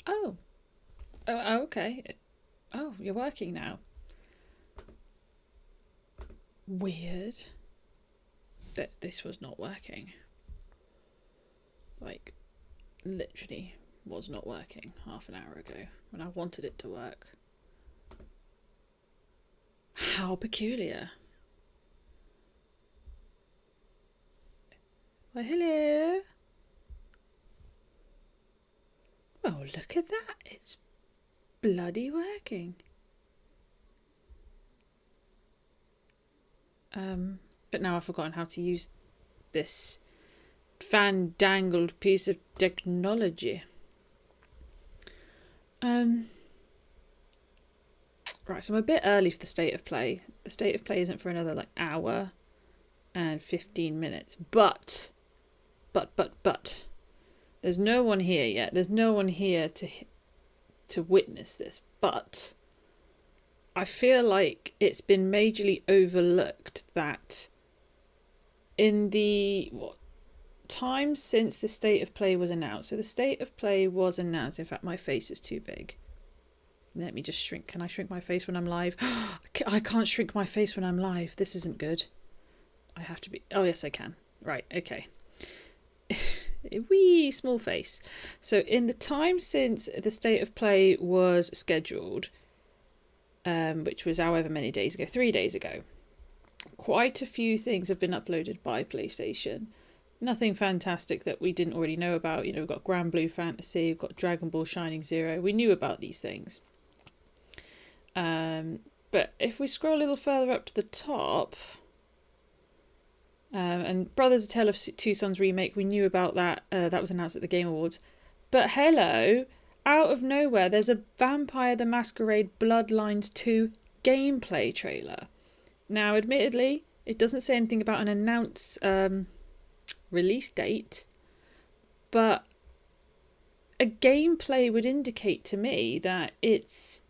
Oh. Oh, okay. Oh, you're working now. Weird. That this was not working. Like, literally was not working half an hour ago when I wanted it to work. How peculiar. Well, hello. Oh, look at that. It's bloody working. But now I've forgotten how to use this fan-dangled piece of technology. Right, so I'm a bit early for the state of play. The state of play isn't for another like hour and 15 minutes. But there's no one here yet. There's no one here to witness this. But I feel like it's been majorly overlooked that in the time since the state of play was announced. So the state of play was announced. In fact, my face is too big. Let me just shrink. Can I shrink my face when I'm live? I can't shrink my face when I'm live. This isn't good. I have to be... Oh, yes, I can. Right, okay. A wee small face. So in the time since the state of play was scheduled, which was however many days ago, 3 days ago, quite a few things have been uploaded by PlayStation. Nothing fantastic that we didn't already know about. You know, we've got Grand Blue Fantasy, we've got Dragon Ball Shining Zero. We knew about these things. But if we scroll a little further up to the top, and Brothers: A Tale of Two Sons remake, we knew about that. That was announced at the Game Awards. But hello, out of nowhere, there's a Vampire the Masquerade Bloodlines 2 gameplay trailer. Now, admittedly, it doesn't say anything about an announced release date, but a gameplay would indicate to me that it's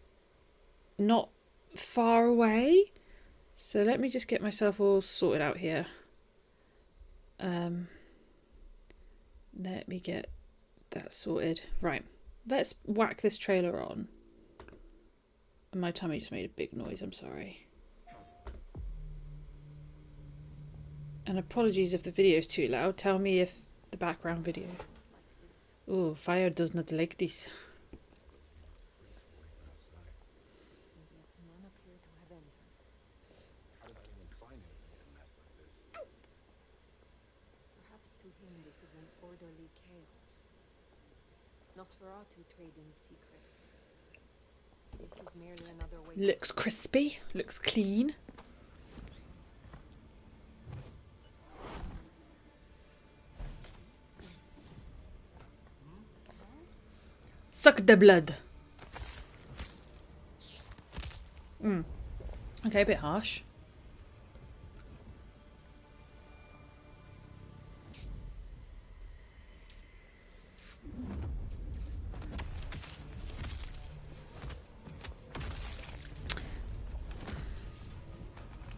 not far away. So let me just get myself all sorted out here. Let me get that sorted. Right, let's whack this trailer on. My tummy just made a big noise, I'm sorry. And apologies if the video is too loud. Tell me if the background video... Oh, fire does not like this. Nosferatu trade in secrets. This is merely another way. Looks crispy, looks clean. Suck the blood. Okay, a bit harsh.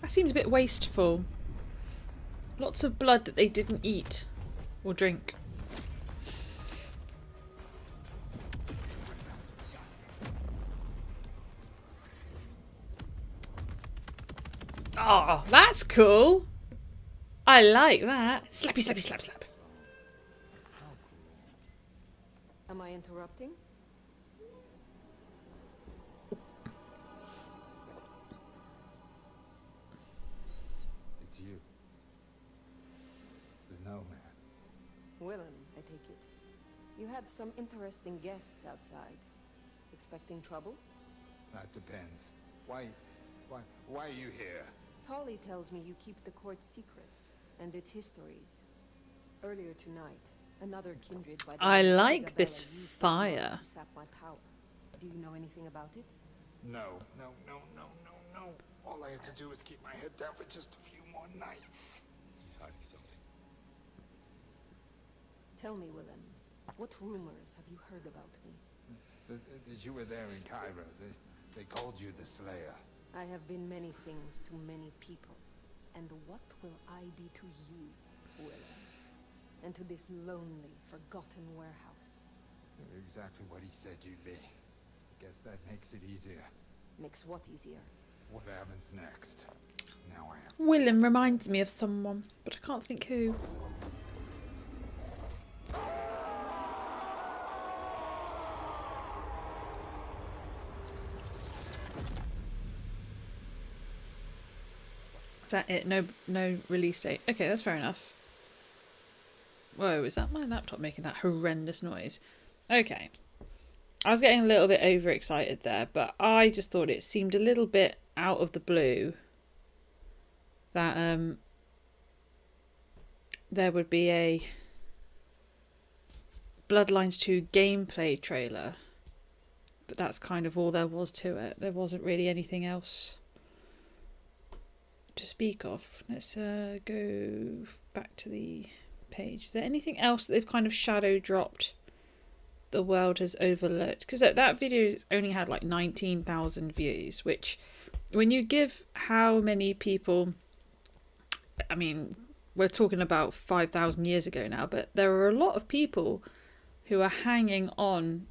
That seems a bit wasteful. Lots of blood that they didn't eat or drink. Oh, that's cool. I like that. Slappy, slappy, slap, slap. Am I interrupting? It's you. The No Man. Willem, I take it. You had some interesting guests outside. Expecting trouble? That depends. Why are you here? Polly tells me you keep the court's secrets and its histories. Earlier tonight, another kindred by the I name of like Isabella this used fire. mark to sap my power. Do you know anything about it? No. All I had to do was keep my head down for just a few more nights. He's hiding something. Tell me, Willem, what rumors have you heard about me? That you were there in Cairo. They called you the Slayer. I have been many things to many people. And what will I be to you, Willem? And to this lonely, forgotten warehouse? You're exactly what he said you'd be. Guess that makes it easier. Makes what easier? What happens next? Now I have to... Willem reminds me of someone, but I can't think who. Is that it? No release date. Okay, that's fair enough. Whoa, is that my laptop making that horrendous noise? Okay. I was getting a little bit overexcited there, but I just thought it seemed a little bit out of the blue that there would be a Bloodlines 2 gameplay trailer. But that's kind of all there was to it. There wasn't really anything else to speak of. Let's go back to the page. Is there anything else that they've kind of shadow dropped the world has overlooked? Because that video only had like 19,000 views, which when you give how many people, I mean, we're talking about 5,000 years ago now, but there are a lot of people who are hanging on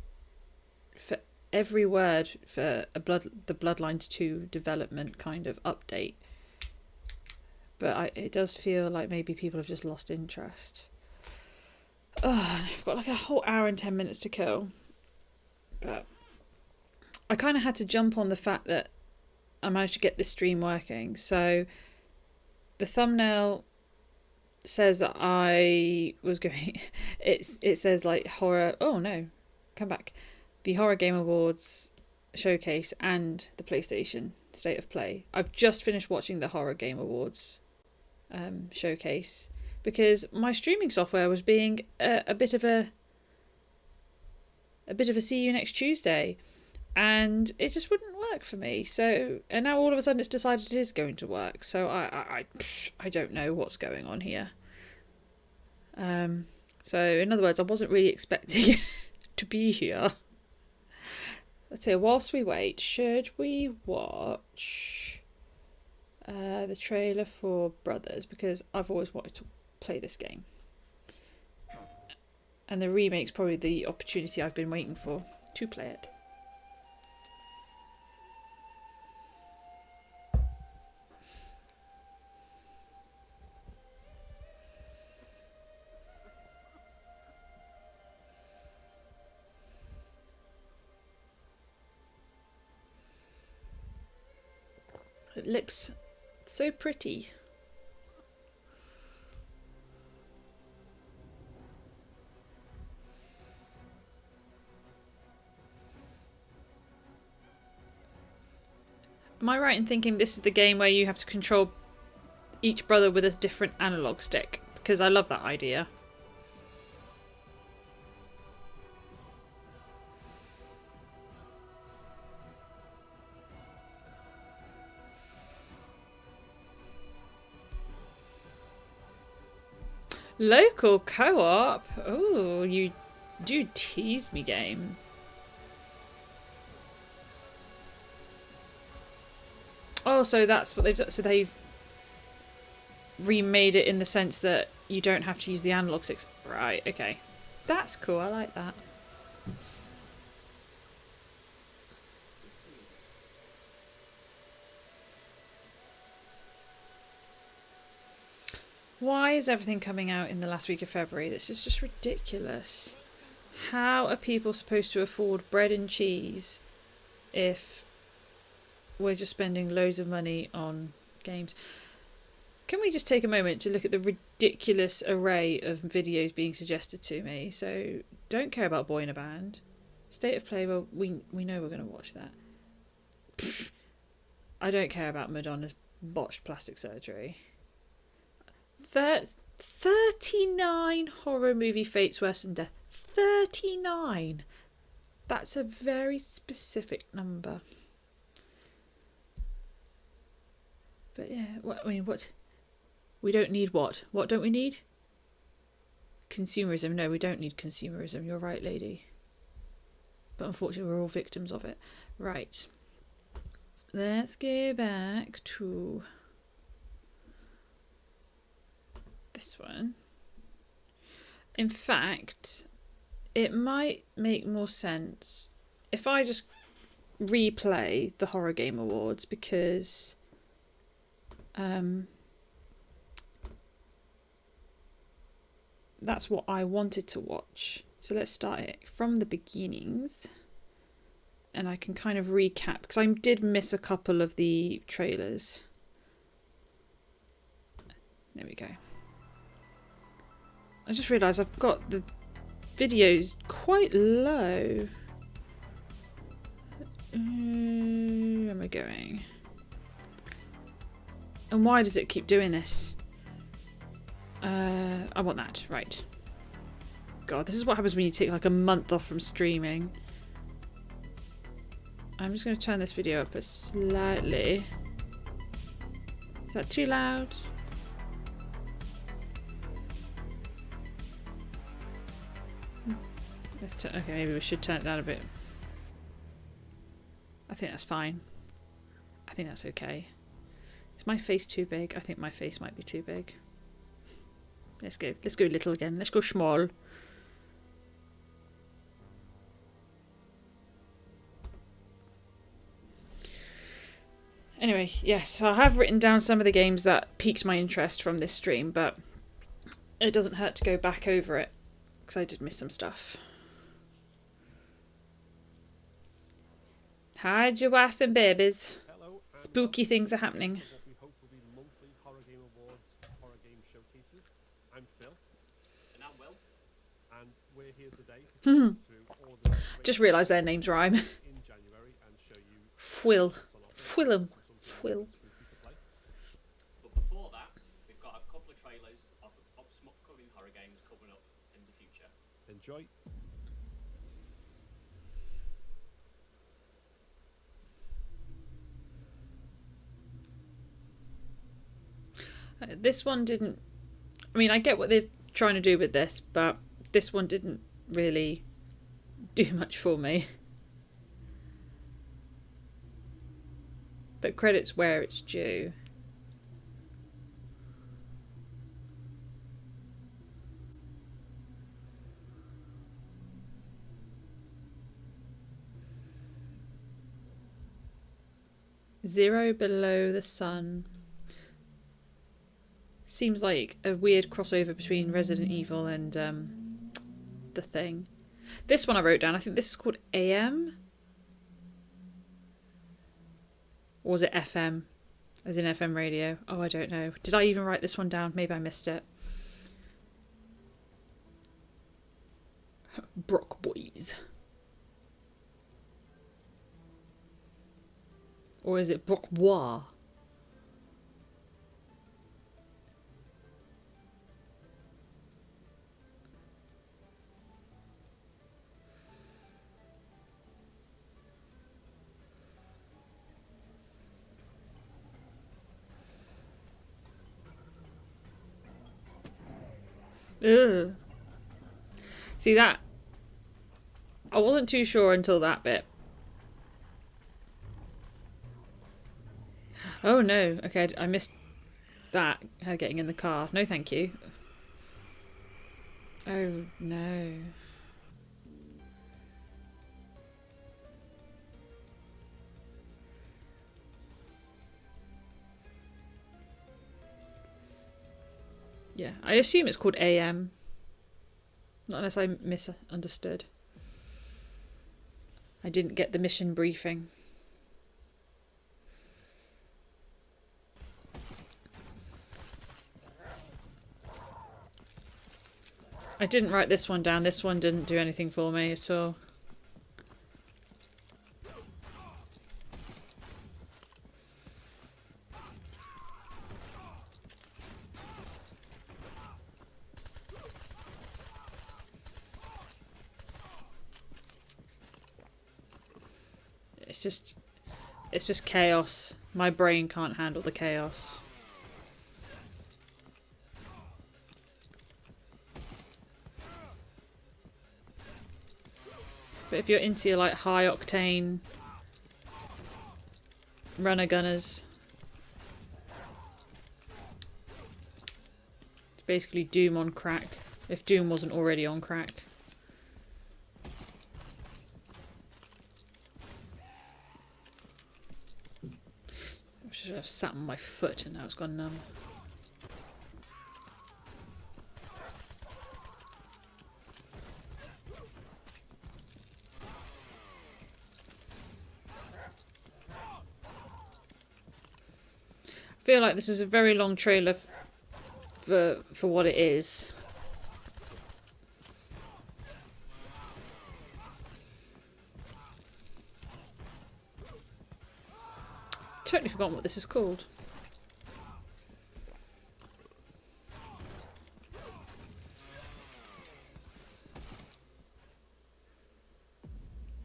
for every word for the Bloodlines 2 development kind of update. But it does feel like maybe people have just lost interest. Oh, I've got like a whole hour and 10 minutes to kill. But I kind of had to jump on the fact that I managed to get this stream working. So the thumbnail says that I was going... It says like horror... Oh no, come back. The Horror Game Awards showcase and the PlayStation State of Play. I've just finished watching the Horror Game Awards showcase because my streaming software was being a bit of a see you next Tuesday, and it just wouldn't work for me. So, and now all of a sudden it's decided it is going to work. So I don't know what's going on here. So in other words, I wasn't really expecting to be here. Let's see, whilst we wait, should we watch the trailer for Brothers? Because I've always wanted to play this game. And the remake's probably the opportunity I've been waiting for to play it. It looks so pretty. Am I right in thinking this is the game where you have to control each brother with a different analog stick? Because I love that idea. Local co-op? Oh, you do tease me, game. Oh, so that's what they've done. So they've remade it in the sense that you don't have to use the analog sticks. Right, okay. That's cool, I like that. Why is everything coming out in the last week of February? This is just ridiculous. How are people supposed to afford bread and cheese if we're just spending loads of money on games? Can we just take a moment to look at the ridiculous array of videos being suggested to me? So, don't care about Boy in a Band. State of Play, well, we know we're going to watch that. Pfft. I don't care about Madonna's botched plastic surgery. 39 horror movie fates worse than death. 39! That's a very specific number. But yeah, what we don't need what? What don't we need? Consumerism. No, we don't need consumerism. You're right, lady. But unfortunately, we're all victims of it. Right. Let's go back to this one. In fact, it might make more sense if I just replay the Horror Game Awards, because that's what I wanted to watch. So let's start it from the beginnings, and I can kind of recap, because I did miss a couple of the trailers. There we go. I just realised I've got the videos quite low. Where am I going? And why does it keep doing this? I want that. Right. God, this is what happens when you take like a month off from streaming. I'm just going to turn this video up a slightly. Is that too loud? Let's turn. Okay, maybe we should turn it down a bit. I think that's fine. I think that's okay. Is my face too big? I think my face might be too big. Let's go little again. Let's go small. Anyway, yes, I have written down some of the games that piqued my interest from this stream, but it doesn't hurt to go back over it, because I did miss some stuff. Hide your wife and babies. Hello, and Spooky things are happening. what we hope will be the monthly Horror Game Awards, Horror Game Showcases. I'm Phil. And I'm Will. And we're here today to go through all the Just realised their names rhyme. in January and show you Fwill. on offer Fwill'em. and some Fwill. games spooky to play. But before that, we've got a couple of trailers of some upcoming horror games coming up in the future. Enjoy. This one didn't... I mean, I get what they're trying to do with this, but this one didn't really do much for me. But credit's where it's due. Zero Below the Sun. Seems like a weird crossover between Resident Evil and The Thing. This one I wrote down, I think this is called AM? Or was it FM? As in FM radio? Oh, I don't know. Did I even write this one down? Maybe I missed it. Brock Boys. Or is it Brock Bois? Ugh. See that? I wasn't too sure until that bit. Oh no, okay, I missed that, her getting in the car. No thank you. Oh no. Yeah, I assume it's called AM. Not unless I misunderstood. I didn't get the mission briefing. I didn't write this one down. This one didn't do anything for me at all. It's just chaos. My brain can't handle the chaos. But if you're into your like high octane runner gunners, it's basically Doom on crack. If Doom wasn't already on crack. should have sat on my foot and now it's gone numb. I feel like this is a very long trailer for what it is. Totally forgotten what this is called.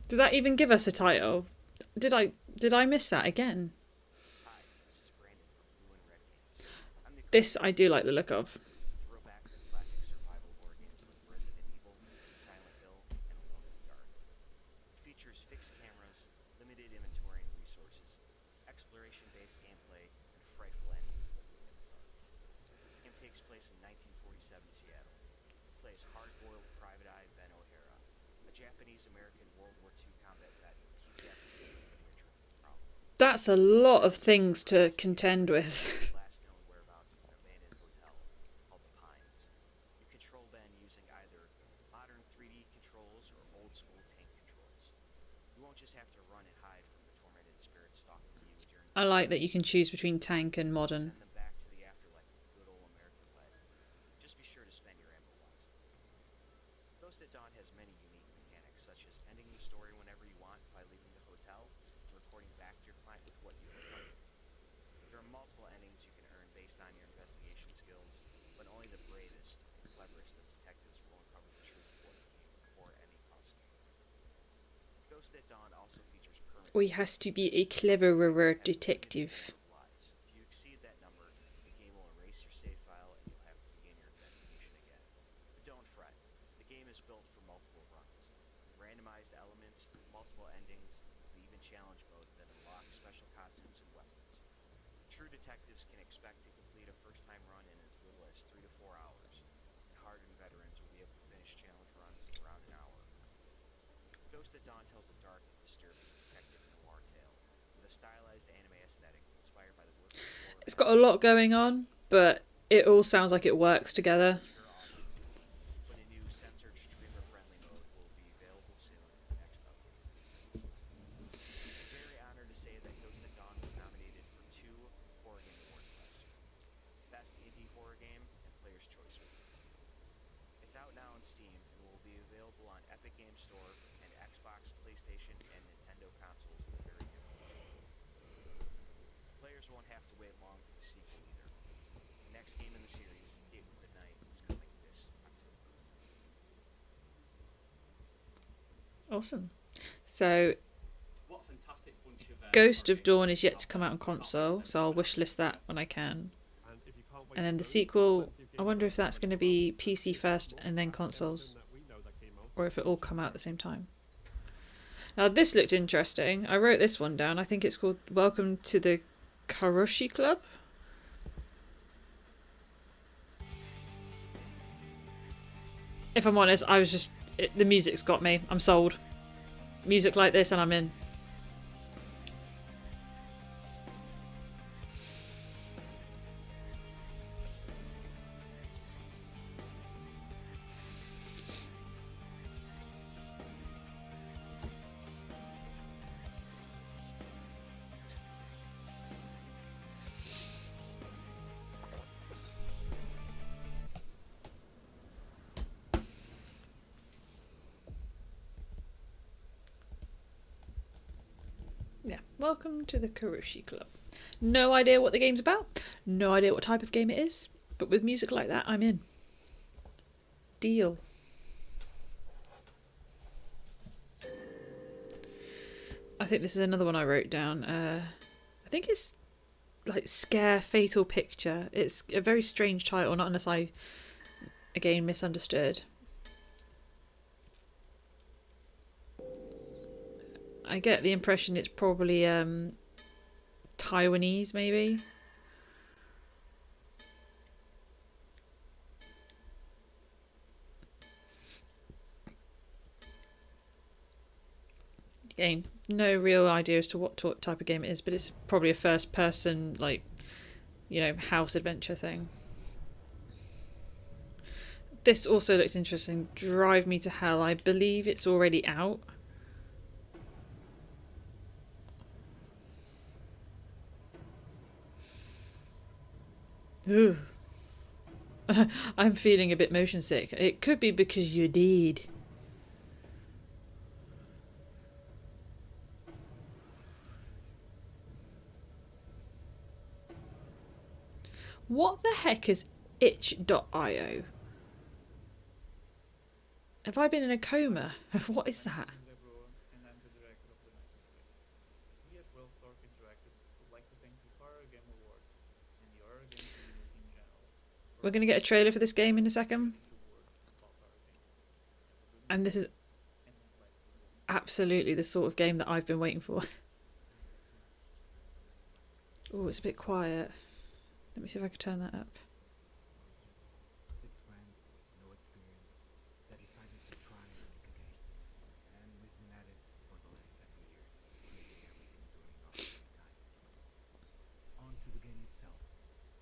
Did that even give us a title? Did I miss that again? This I do like the look of. Throwback to classic survival horror games like Resident Evil, Silent Hill, and Alone in the Dark. It features fixed cameras, limited inventory and resources, exploration-based gameplay, and frightful endings that loom in the dark. The game takes place in 1947 Seattle. It plays hard-boiled Private Eye Ben O'Hara, a Japanese-American World War II combat vet with PTSD and major drinking problem. That's a lot of things to contend with. Last known whereabouts is an abandoned hotel called the Pines. You control Ben using either modern 3D controls or old-school tank controls. You won't just have to run and hide from the tormented spirits stalking you during I like that you can choose between tank and modern. send them back to the afterlife with good old American lead. Just be sure to spend your ammo wisely. Ghost at Dawn has many unique mechanics, such as ending your story whenever you want by leaving the hotel and reporting back to your client with what you uncovered. There are multiple endings you can earn based on your investigation skills, but only the bravest and cleverest of detectives will uncover the truth of what you came for any cost. Ghost at Dawn also features permanent We has to be a cleverer detective. lives. If you exceed that number, the game will erase your save file and you'll have to begin your investigation again. But don't fret. The game is built for multiple runs. Randomized elements, multiple endings, and even challenge modes that unlock special costumes and weapons. True detectives can expect to complete a first-time run in as little as 3 to 4 hours, and hardened veterans will be able to finish challenge runs in around an hour. Ghost at Dawn tells a dark and disturbing detective noir tale with a stylized anime aesthetic inspired by the work of horror It's got a lot going on, but it all sounds like it works together. audiences. But a new censored streamer-friendly mode will be available soon in the next update. I'm very honored to say that Ghost at Dawn was nominated for 2 Horror Game Awards last year: Best Indie Horror Game and Player's Choice Award. It's out now on Steam and will be available on Epic Games Store and Xbox, PlayStation, and Nintendo consoles in the very near future. Players won't have to wait long for the sequel either. The next game in the series, Date with the Night, is coming this October. Awesome. So, What a fantastic bunch of Ghost horror of Dawn games is yet to out come there. out on console, so I'll wishlist that when I can. And if you can't wait And then for the those, sequel, plenty of I games wonder out if that's there going to as well. be PC first and then consoles, That we know that came out. or if it all come out at the same time. Now this looked interesting. I wrote this one down. I think it's called Welcome to the Karoshi Club. If I'm honest, I was just... the music's got me. I'm sold. Music like this and I'm in. Yeah, welcome to the Karoshi Club. No idea what the game's about, no idea what type of game it is, but with music like that, I'm in. Deal. I think this is another one I wrote down. I think it's like Scare Fatal Picture. It's a very strange title, not unless I, again, misunderstood. I get the impression it's probably Taiwanese, maybe. Again, no real idea as to what type of game it is, but it's probably a first-person, like, you know, house adventure thing. This also looks interesting. Drive Me to Hell. I believe it's already out. Ooh. I'm feeling a bit motion sick. It could be because you did. What the heck is itch.io? Have I been in a coma? What is that? And I'm the director of the Night Cafe. We at Wellstork Interactive would like to thank the Horror Game Awards and the horror game community in general. We're going to get a trailer for this game in a second. And this is absolutely the sort of game that I've been waiting for. Oh, it's a bit quiet. Let me see if I can turn that up. Six friends with no experience that decided to try and make a game. And we've been at it for the last 7 years, creating everything during our free time. On to the game itself.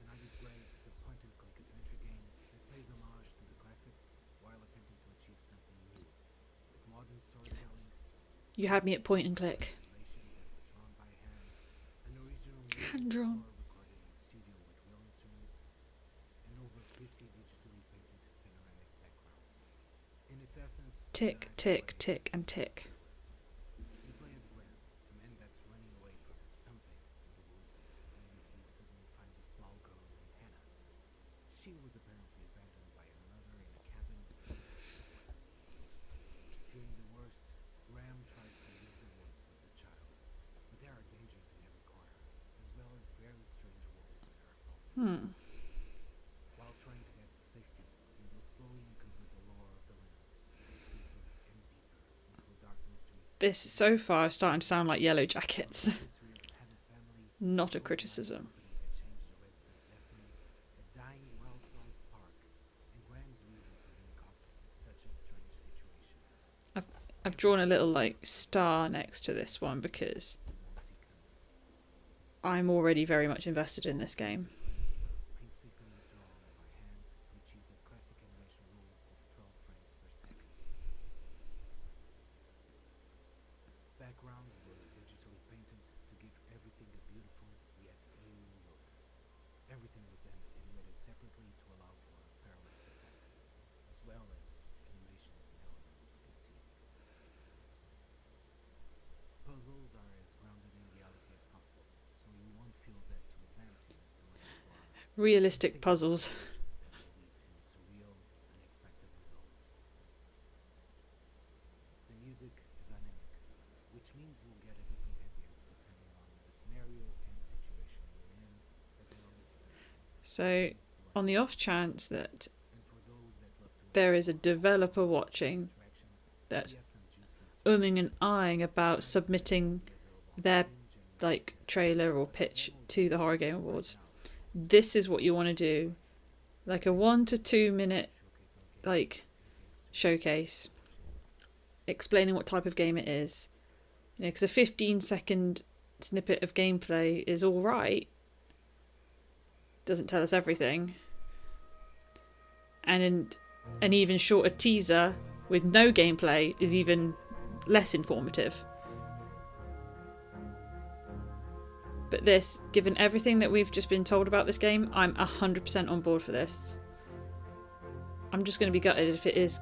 Tonight is Grey is a point-and-click adventure game that pays homage to the classics while attempting to achieve something new. With modern storytelling, You had me at point and click. animation that was drawn by hand, an original Hand-drawn. score recorded in studio with real instruments, and over 50 digitally painted panoramic backgrounds. In its essence, Tick, tick, tick, and tick. you play as Graham, a man that's running away from something in the woods, when he suddenly finds a small girl named Hannah. She was apparently abandoned by her mother in a cabin in the middle of nowhere. Fearing the worst, Graham tries to leave the woods with the child, but there are dangers in every corner, as well as very strange wolves that are following. While trying to get to safety, you will slowly uncover the lore of the land, get deeper and deeper into a dark mystery. This so far is starting to sound like Yellow Jackets. The history of Hannah's family, Not a criticism. company that changed the residents' destiny, a dying wildlife park, and Graham's reason for being caught in such a strange situation. I've drawn a little like star next to this one because He won't see coming. I'm already very much invested in this game. Painstakingly drawn by hand to achieve the classic animation rule of 12 frames per second. Backgrounds were digitally painted to give everything a beautiful yet eerie look. Everything was then animated separately to allow for a parallax effect, as well as animations and elements you can see. Puzzles are as grounded in reality as possible, so you won't feel that too advanced unless the lines for Realistic puzzles. solutions that will lead to surreal, unexpected results. The music is dynamic, which means you'll get a different ambience depending on the scenario and situation you're in, as well as So, on the off chance that and for those that love to there is a developer watching interactions, that's we have some juicy umming and ahhing about submitting their like trailer or pitch to the Horror Game Awards, this is what you want to do, like a 1 to 2 minute like showcase explaining what type of game it is, you know, because a 15-second snippet of gameplay is all right, doesn't tell us everything, and an even shorter teaser with no gameplay is even less informative. But this, given everything that we've just been told about this game, I'm 100% on board for this. I'm just going to be gutted if it is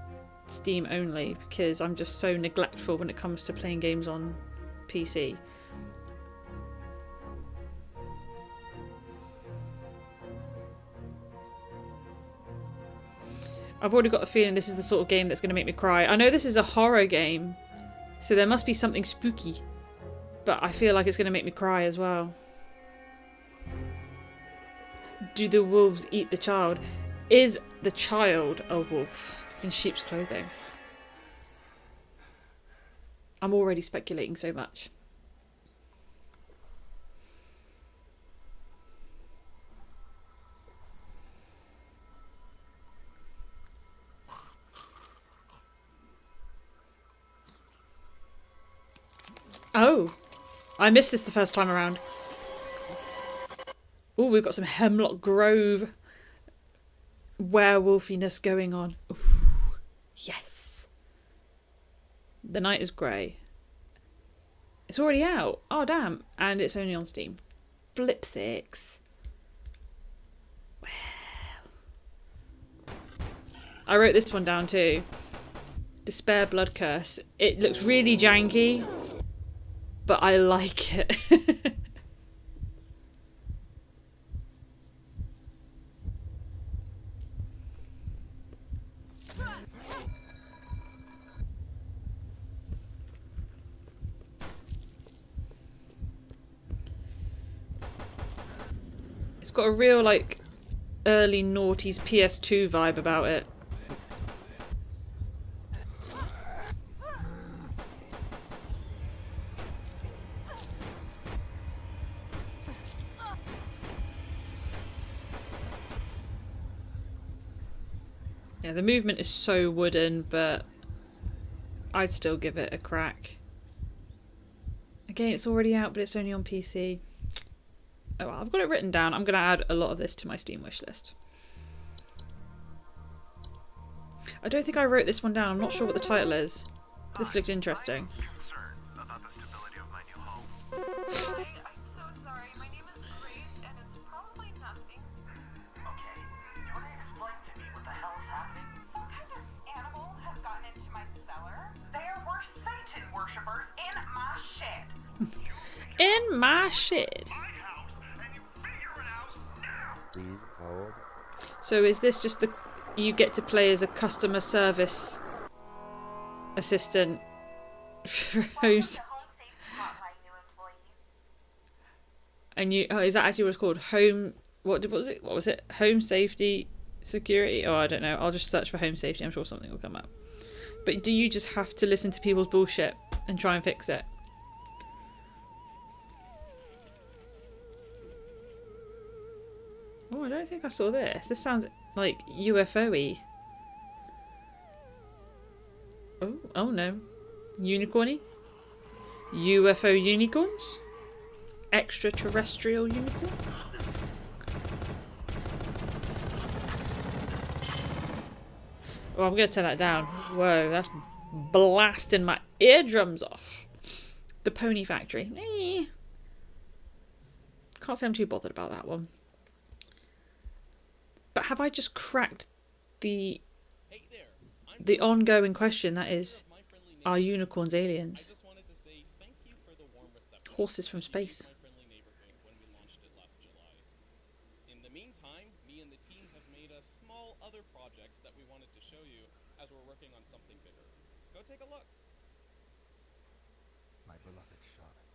Steam only, because I'm just so neglectful when it comes to playing games on PC. I've already got a feeling this is the sort of game that's going to make me cry. I know this is a horror game, so there must be something spooky, but I feel like it's going to make me cry as well. Do the wolves eat the child? Is the child a wolf in sheep's clothing? I'm already speculating so much. Oh, I missed this the first time around. Oh, we've got some Hemlock Grove werewolfiness going on. Ooh, yes. The Night is Grey. It's already out. Oh, damn. And it's only on Steam. Flip 6. Well. I wrote this one down too. Despair Blood Curse. It looks really janky, but I like it. It's got a real, like, early noughties PS2 vibe about it. Yeah, the movement is so wooden, but I'd still give it a crack. Again, it's already out, but it's only on PC. Oh well, I've got it written down. I'm going to add a lot of this to my Steam wishlist. I don't think I wrote this one down. I'm not sure what the title is. This looked interesting. In my shed. So is this just the you get to play as a customer service assistant for who's and you is that actually what it's called? Home what was it? What was it? Home safety security? Oh, I don't know. I'll just search for home safety. I'm sure something will come up. But do you just have to listen to people's bullshit and try and fix it? Oh, I don't think I saw this. This sounds like UFO-y. Oh no. Unicorny? UFO unicorns? Extraterrestrial unicorn? Oh, I'm going to turn that down. Whoa, that's blasting my eardrums off. The Pony Factory. Can't say I'm too bothered about that one. But have I just cracked the ongoing question that is, are unicorns aliens? Horses from space. In the meantime, me and the team have made a small other projects that we wanted to show you as we're working on something bigger. Go take a look. My beloved Charlotte.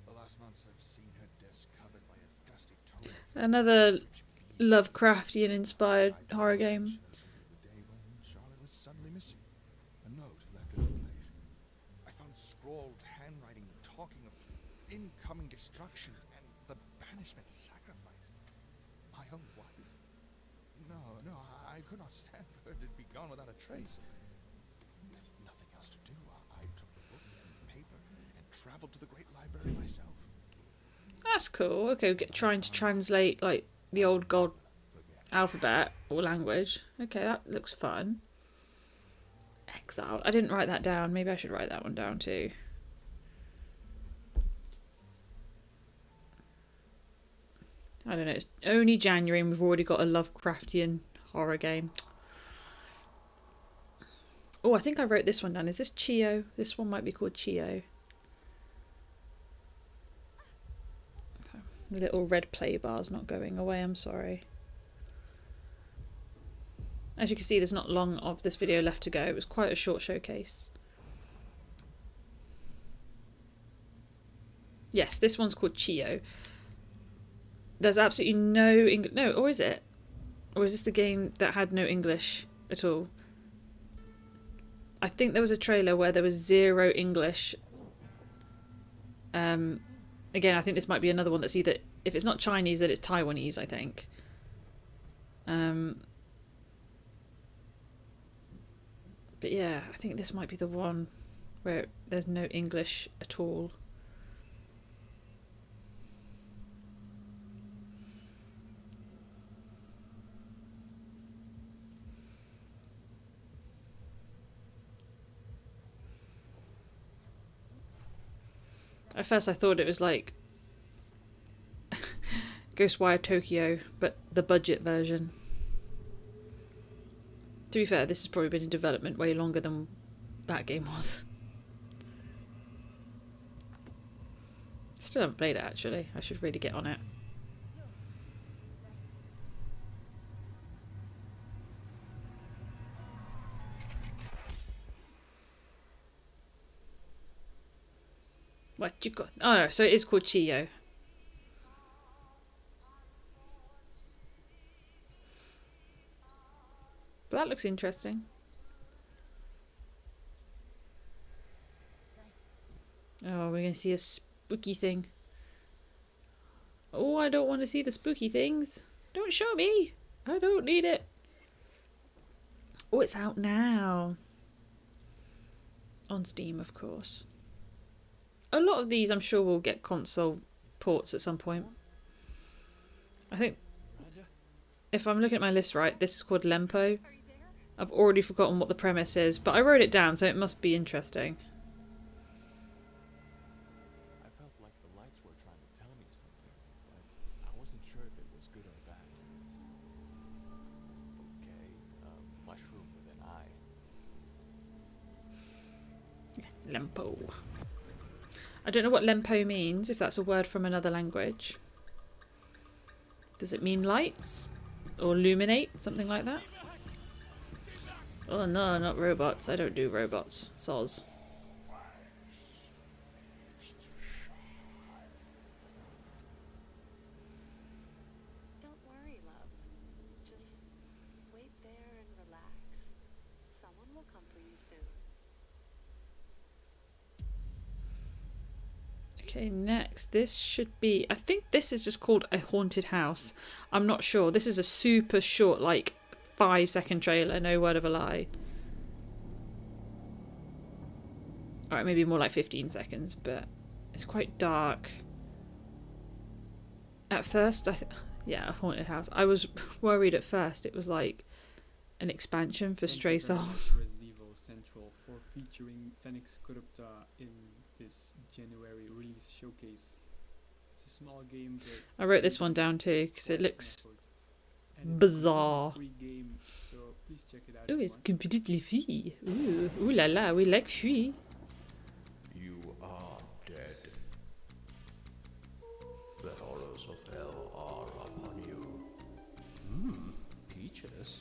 The last months I've seen her desk covered by a dusty tome. Another Lovecraftian inspired horror game. The day when Charlotte was suddenly missing. A note left in her place. I found scrawled handwriting talking of incoming destruction and the banishment sacrifice. My own wife? No, I could not stand for her to be gone without a trace. With nothing else to do, I took the book and paper and traveled to the great library myself. That's cool. Okay, trying to translate like the old god alphabet or language. Okay, that looks fun. Exiled. I didn't write that down. Maybe I should write that one down too. I don't know. It's only January and we've already got a Lovecraftian horror game. Oh, I think I wrote this one down. Is this Chio? This one might be called Chio. The little red play bar's not going away, I'm sorry. As you can see, there's not long of this video left to go. It was quite a short showcase. Yes, this one's called Chio. There's absolutely no English. No, or is it? Or is this the game that had no English at all? I think there was a trailer where there was 0 English. Again, I think this might be another one that's either, if it's not Chinese, then it's Taiwanese, I think. But yeah, I think this might be the one where there's no English at all. At first I thought it was like Ghostwire Tokyo, but the budget version. To be fair, this has probably been in development way longer than that game was. Still haven't played it actually. I should really get on it. What you got? Oh no, so it is called Chiyo. But that looks interesting. Oh, we're gonna see a spooky thing. Oh, I don't want to see the spooky things. Don't show me. I don't need it. Oh, it's out now. On Steam, of course. A lot of these I'm sure will get console ports at some point. I think, if I'm looking at my list right, this is called Lempo. I've already forgotten what the premise is, but I wrote it down, so it must be interesting. I felt like the lights were trying to tell me something, but I wasn't sure if it was good or bad. Okay, mushroom with an eye. Lempo. I don't know what Lempo means, if that's a word from another language. Does it mean lights? Or illuminate? Something like that? Oh no, not robots. I don't do robots. Soz. Don't worry, love. Just wait there and relax. Someone will come for you soon. Okay, next. This should be... I think this is just called A Haunted House. I'm not sure. This is a super short, like, 5-second trailer. No word of a lie. Alright, maybe more like 15 seconds, but it's quite dark. At first, yeah, A Haunted House. I was worried at first. It was like an expansion for Stray Souls. Resident Evil Central for featuring Phoenix Corrupta in this January release showcase. It's a small game. I wrote this one down too because it looks bizarre. Free game, so please check it out. Oh, it's completely free. Ooh, ooh la la, we like free. You are dead. The horrors of hell are upon you. Peaches.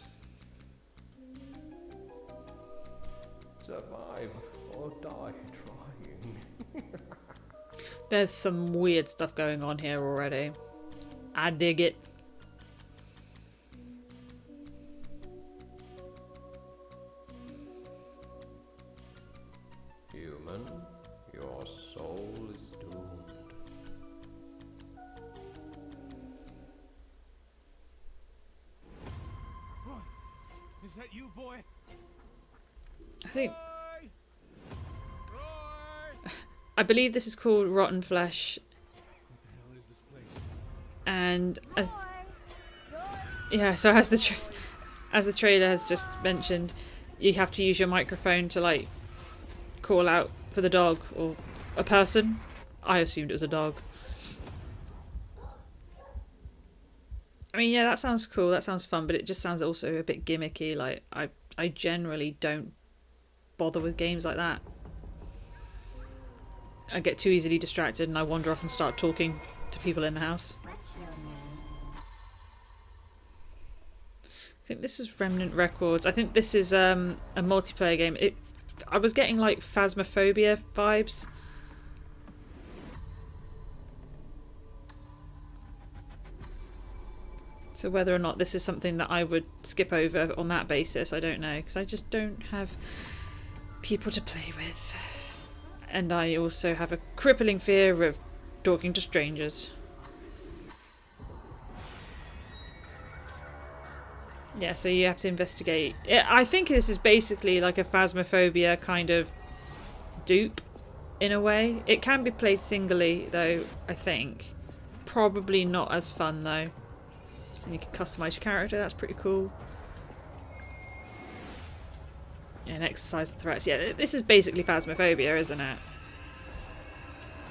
Survive or die trying. There's some weird stuff going on here already. I dig it. Human, your soul is doomed. Roy, is that you, boy? I think... I believe this is called Rotten Flesh. What the hell is this place? And as... Yeah, so as the trailer has just mentioned, you have to use your microphone to like call out for the dog or a person. I assumed it was a dog. I mean, yeah, that sounds cool. That sounds fun, but it just sounds also a bit gimmicky. Like I generally don't bother with games like that. I get too easily distracted and I wander off and start talking to people in the house. I think this is Remnant Records. I think this is a multiplayer game. I was getting like Phasmophobia vibes. So whether or not this is something that I would skip over on that basis, I don't know. Because I just don't have people to play with. And I also have a crippling fear of talking to strangers. Yeah, so you have to investigate. I think this is basically like a Phasmophobia kind of dupe in a way. It can be played singly though, I think. Probably not as fun though. And you can customise your character, that's pretty cool. And exercise the threats. Yeah, this is basically Phasmophobia, isn't it?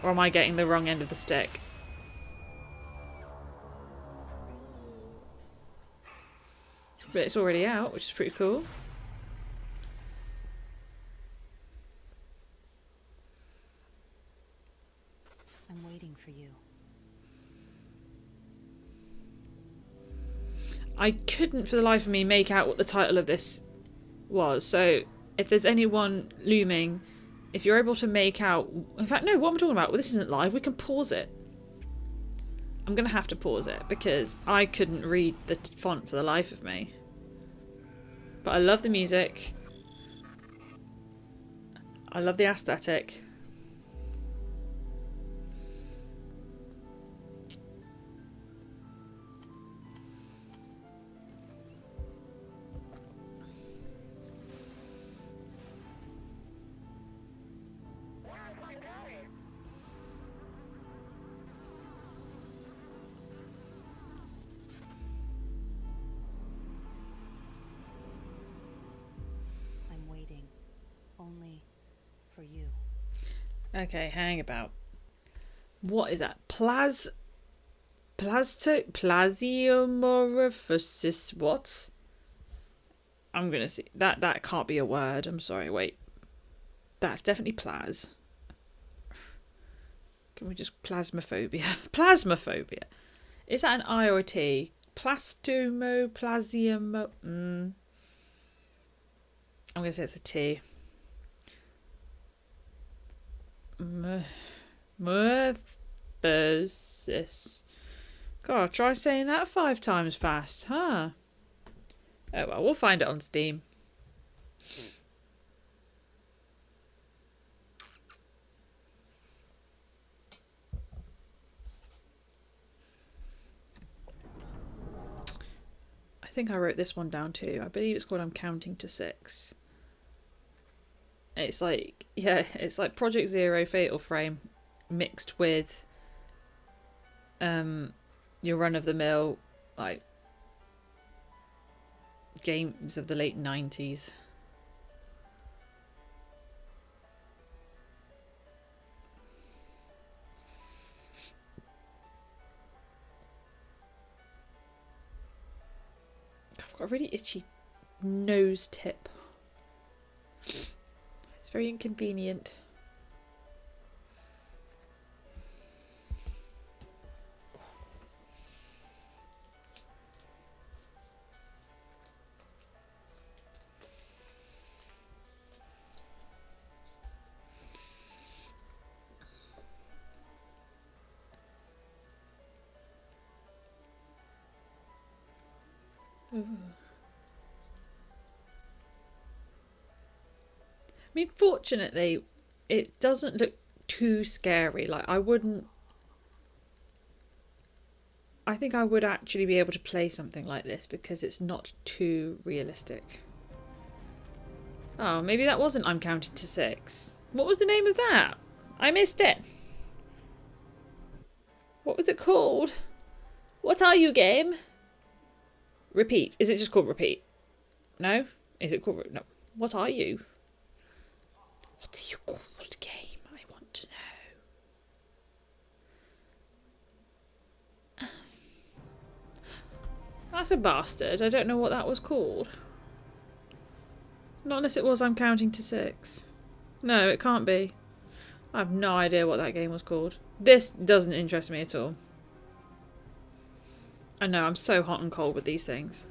Or am I getting the wrong end of the stick? But it's already out, which is pretty cool. I'm waiting for you. I couldn't for the life of me make out what the title of this was. So if there's anyone looming, if you're able to make out... In fact, no, what am I talking about? Well, this isn't live. We can pause it. I'm going to have to pause it because I couldn't read the font for the life of me. But I love the music. I love the aesthetic. Only for you. Okay, hang about. What is that? Plasiomorphosis. What? I'm gonna see. That can't be a word. I'm sorry. Wait. That's definitely plas. Can we just plasmophobia? Plasmophobia. Is that an I or a T? Plastomoplasio. I'm gonna say it's a T. Morphosis. God, try saying that 5 times fast, huh? Oh well, we'll find it on Steam. I think I wrote this one down too. I believe it's called I'm Counting to 6. It's like, yeah, it's like Project Zero Fatal Frame mixed with your run-of-the-mill like games of the late 90s. I've got a really itchy nose tip. It's very inconvenient. Ooh. I mean, fortunately, it doesn't look too scary. Like, I think I would actually be able to play something like this because it's not too realistic. Oh, maybe that wasn't I'm Counting to 6. What was the name of that? I missed it. What was it called? What are you, game? Repeat. Is it just called Repeat? No? Is it called... No. What are you? What are you called, game? I want to know. That's a bastard. I don't know what that was called. Not unless it was I'm Counting to 6. No, it can't be. I have no idea what that game was called. This doesn't interest me at all. I know, I'm so hot and cold with these things.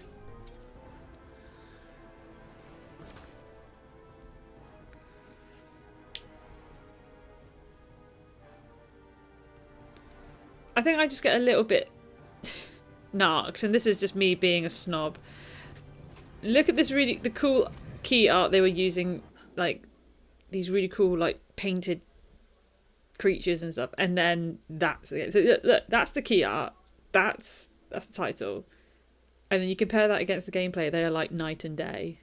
I think I just get a little bit narked, and this is just me being a snob. Look at this the cool key art they were using, like these really cool like painted creatures and stuff, and then that's the game. So look, that's the key art. That's the title. And then you compare that against the gameplay, they are like night and day.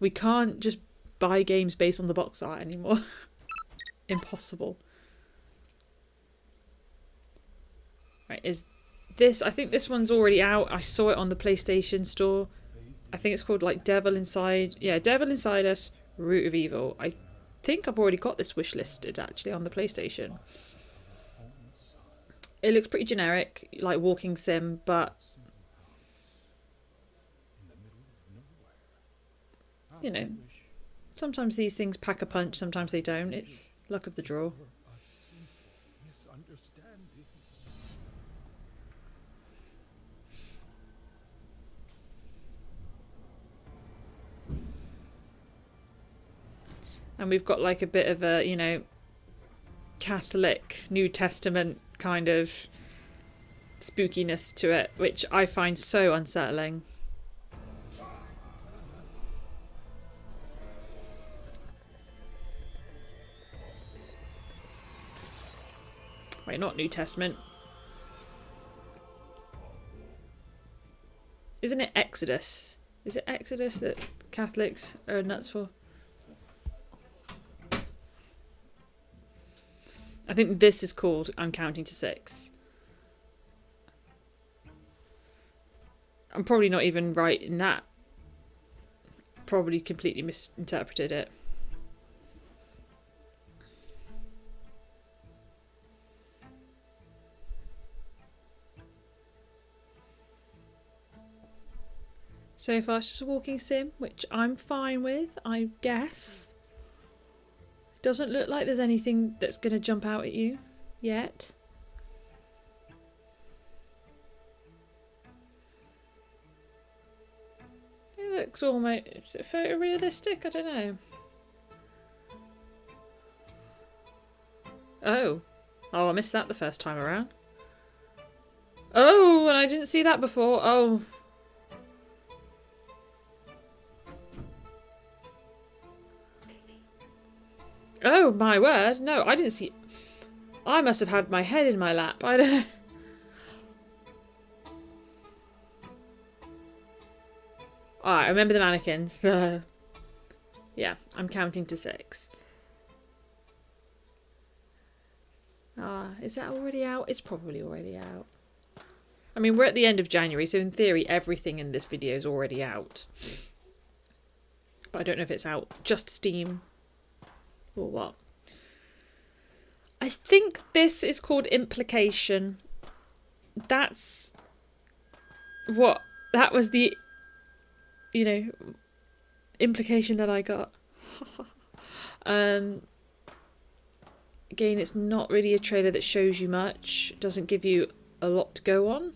We can't just buy games based on the box art anymore. Impossible. Right, is this... I think this one's already out. I saw it on the PlayStation Store. I think it's called like Devil Inside... Yeah, Devil Inside Us, Root of Evil. I think I've already got this wish listed actually on the PlayStation. It looks pretty generic, like walking sim, but... You know, sometimes these things pack a punch, sometimes they don't. It's luck of the draw. And we've got like a bit of a, you know, Catholic New Testament kind of spookiness to it, which I find so unsettling. Wait, not New Testament. Isn't it Exodus? Is it Exodus that Catholics are nuts for? I think this is called I'm Counting to 6. I'm probably not even right in that. Probably completely misinterpreted it. So far it's just a walking sim, which I'm fine with, I guess. Doesn't look like there's anything that's going to jump out at you yet. It looks almost... Is it photorealistic? I don't know. Oh. Oh, I missed that the first time around. Oh, and I didn't see that before. Oh. Oh, my word. No, I didn't see... I must have had my head in my lap. I don't know. Alright, I remember the mannequins. Yeah, I'm counting to 6. Is that already out? It's probably already out. I mean, we're at the end of January, so in theory, everything in this video is already out. But I don't know if it's out just Steam or what. I think this is called Implication. That's what... That was the... You know, implication that I got. Again, it's not really a trailer that shows you much. It doesn't give you a lot to go on.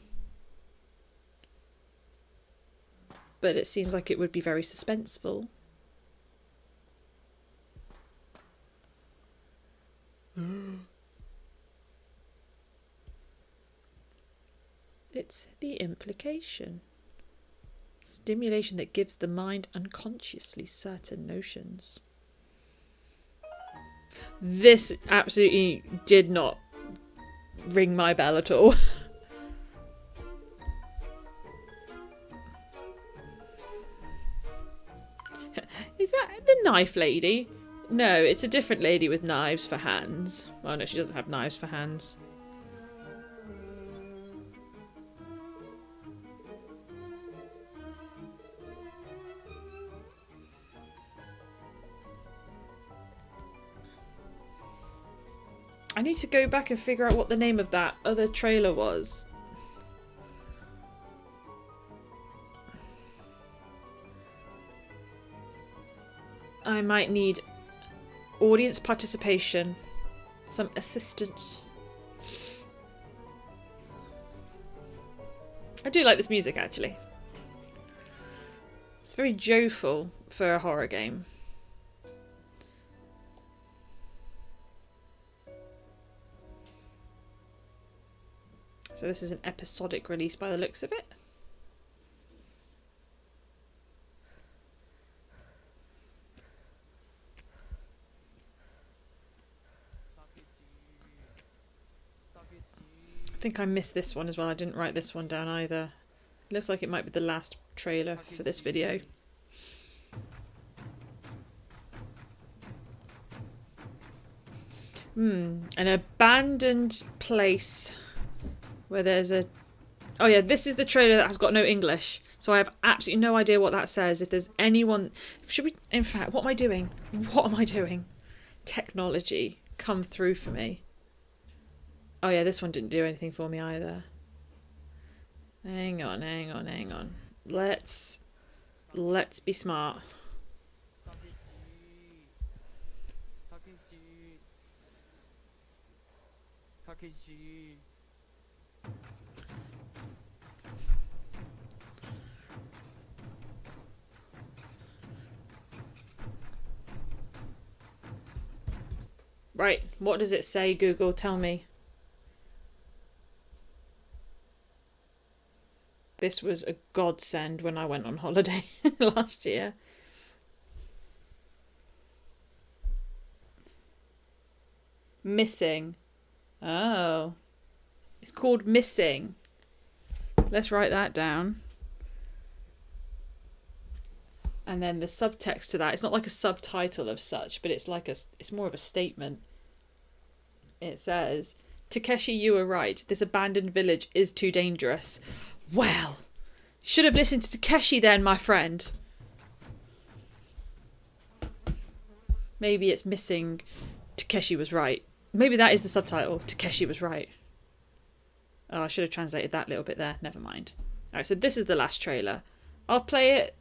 But it seems like it would be very suspenseful. It's the implication. Stimulation that gives the mind unconsciously certain notions. This absolutely did not ring my bell at all. Is that the knife lady? No, it's a different lady with knives for hands. Oh no, she doesn't have knives for hands. I need to go back and figure out what the name of that other trailer was. I might need audience participation, some assistance. I do like this music actually. It's very joyful for a horror game. So this is an episodic release by the looks of it. I think I missed this one as well. I didn't write this one down either. It looks like it might be the last trailer for this video. An abandoned place where there's a... Oh yeah, this is the trailer that has got no English. So I have absolutely no idea what that says. If there's anyone... Should we... In fact, what am I doing? What am I doing? Technology. Come through for me. Oh yeah, this one didn't do anything for me either. Hang on. Let's be smart. Right, what does it say, Google? Tell me. This was a godsend when I went on holiday last year. Missing. Oh. It's called Missing. Let's write that down. And then the subtext to that, it's not like a subtitle of such, but it's like it's more of a statement. It says, Takeshi, you were right. This abandoned village is too dangerous. Well, should have listened to Takeshi then, my friend. Maybe it's missing Takeshi was right. Maybe that is the subtitle. Takeshi was right. Oh, I should have translated that little bit there. Never mind. Alright, so this is the last trailer. I'll play it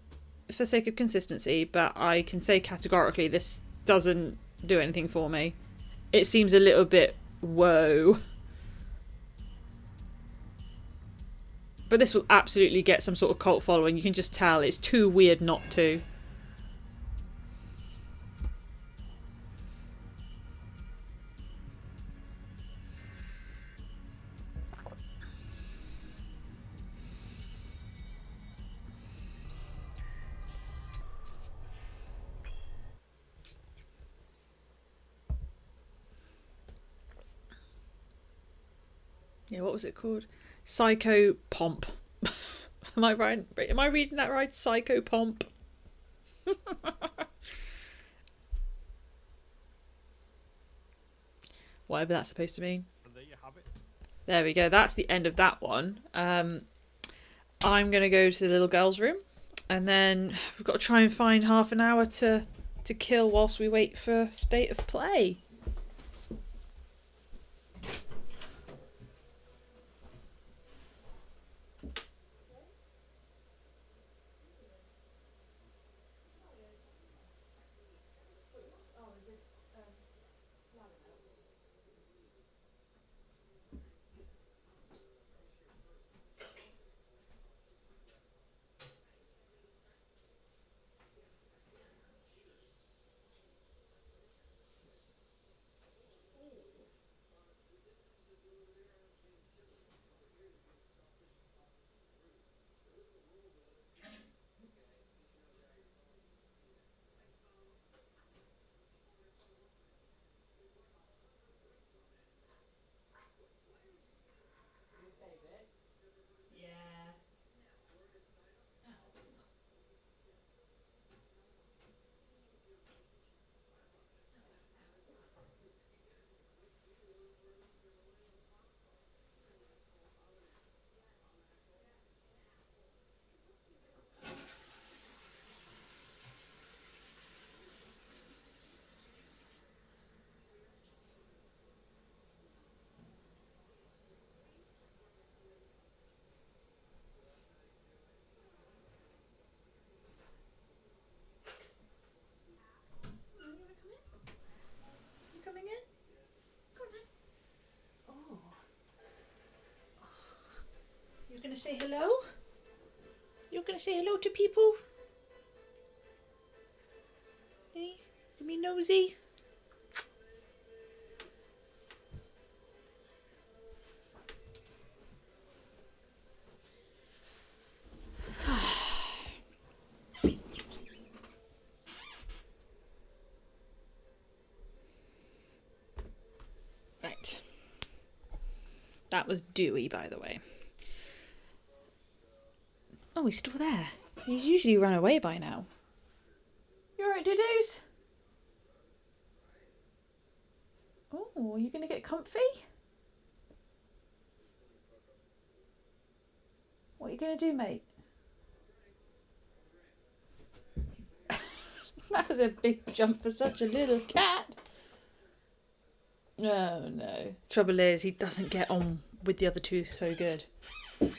for sake of consistency, but I can say categorically this doesn't do anything for me. It seems a little bit whoa. But this will absolutely get some sort of cult following. You can just tell it's too weird not to. Yeah, what was it called? Psycho Pomp. Am I right? Am I reading that right? Psycho Pomp. Whatever that's supposed to mean. And there you have it. There we go. That's the end of that one. I'm going to go to the little girl's room. And then we've got to try and find half an hour to kill whilst we wait for State of Play. You're going to say hello? You're going to say hello to people? Hey, you mean nosy? Right. That was Dewey, by the way. Oh, he's still there. He's usually run away by now. You alright, doo-doos? Oh, are you going to get comfy? What are you going to do, mate? That was a big jump for such a little cat. Oh no. Trouble is, he doesn't get on with the other two so good. There's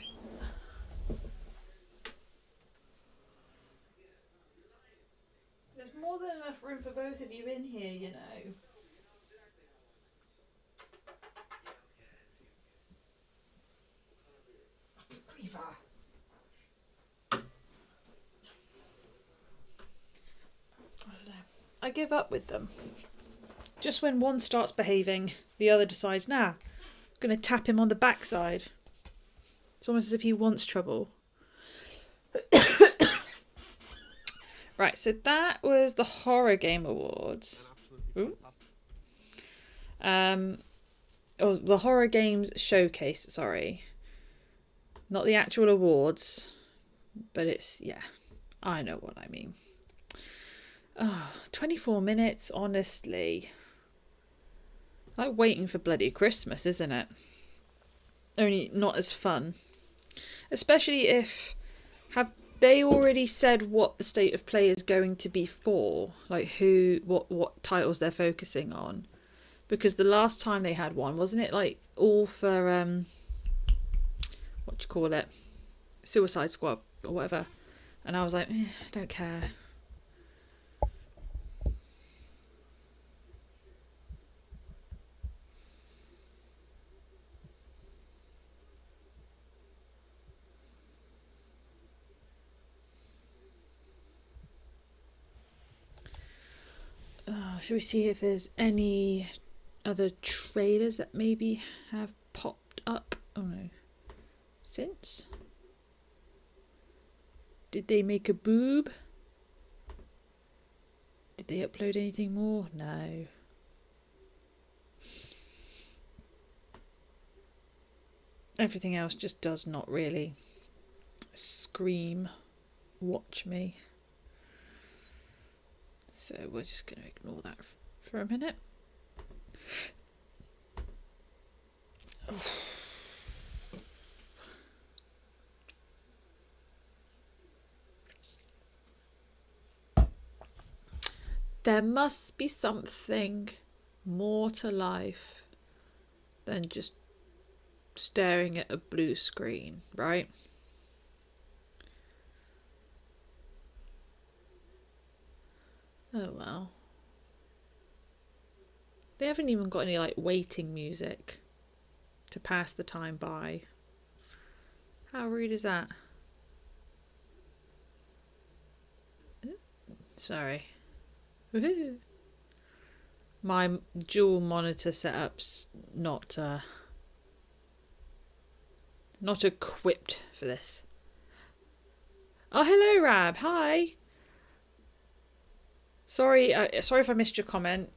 more than enough room for both of you in here, you know. I give up with them. Just when one starts behaving, the other decides, nah, I'm going to tap him on the backside. It's almost as if he wants trouble. Right, so that was the Horror Game Awards. Ooh. Oh, the Horror Games Showcase, sorry. Not the actual awards, but it's, yeah, I know what I mean. Oh, 24 minutes, honestly. Like waiting for bloody Christmas, isn't it? Only not as fun. Especially if... Have they already said what the state of play is going to be for? Like who, what titles they're focusing on? Because the last time they had one, wasn't it like all for, what do you call it? Suicide Squad or whatever. And I was like, I don't care. Should we see if there's any other trailers that maybe have popped up? Oh no. Since? Did they make a boob? Did they upload anything more? No. Everything else just does not really scream, watch me. So we're just going to ignore that for a minute. Oh. There must be something more to life than just staring at a blue screen, right? Oh well. They haven't even got any like waiting music to pass the time by. How rude is that? Sorry. Woohoo. My dual monitor setup's not equipped for this. Oh, hello Rab. Hi. Sorry if I missed your comment.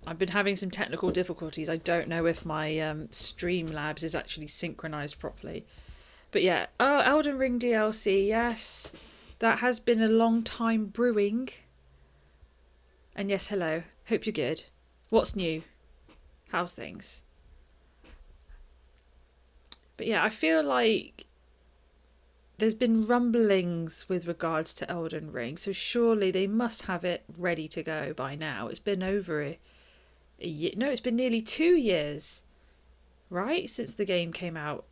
I've been having some technical difficulties. I don't know if my Streamlabs is actually synchronized properly. But yeah, oh, Elden Ring DLC, yes. That has been a long time brewing. And yes, hello. Hope you're good. What's new? How's things? But yeah, I feel like there's been rumblings with regards to Elden Ring, so surely they must have it ready to go by now. It's been over a year. No, it's been nearly 2 years, right, since the game came out.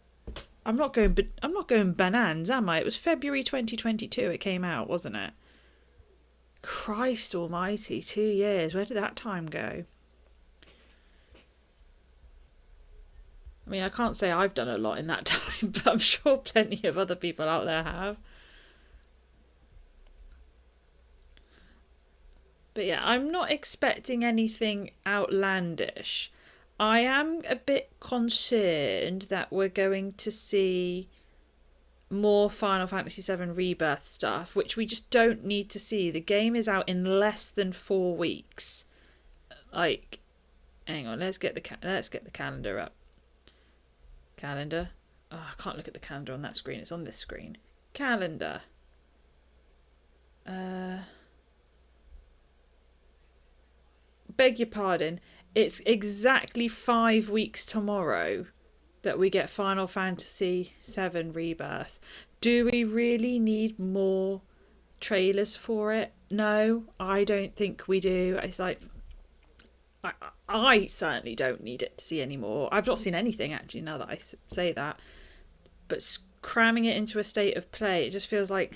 I'm not going bananas, am I? It was February 2022 it came out, wasn't it? Christ almighty, 2 years. Where did that time go? I mean, I can't say I've done a lot in that time, but I'm sure plenty of other people out there have. But yeah, I'm not expecting anything outlandish. I am a bit concerned that we're going to see more Final Fantasy VII Rebirth stuff, which we just don't need to see. The game is out in less than 4 weeks. Like, hang on, let's get the calendar up. Calendar. Oh, I can't look at the calendar on that screen. It's on this screen. Calendar. beg your pardon, it's exactly 5 weeks tomorrow that we get Final Fantasy VII Rebirth. Do we really need more trailers for it? No, I don't think we do. It's like, I certainly don't need it to see any more. I've not seen anything, actually, now that I say that. But cramming it into a state of play, it just feels like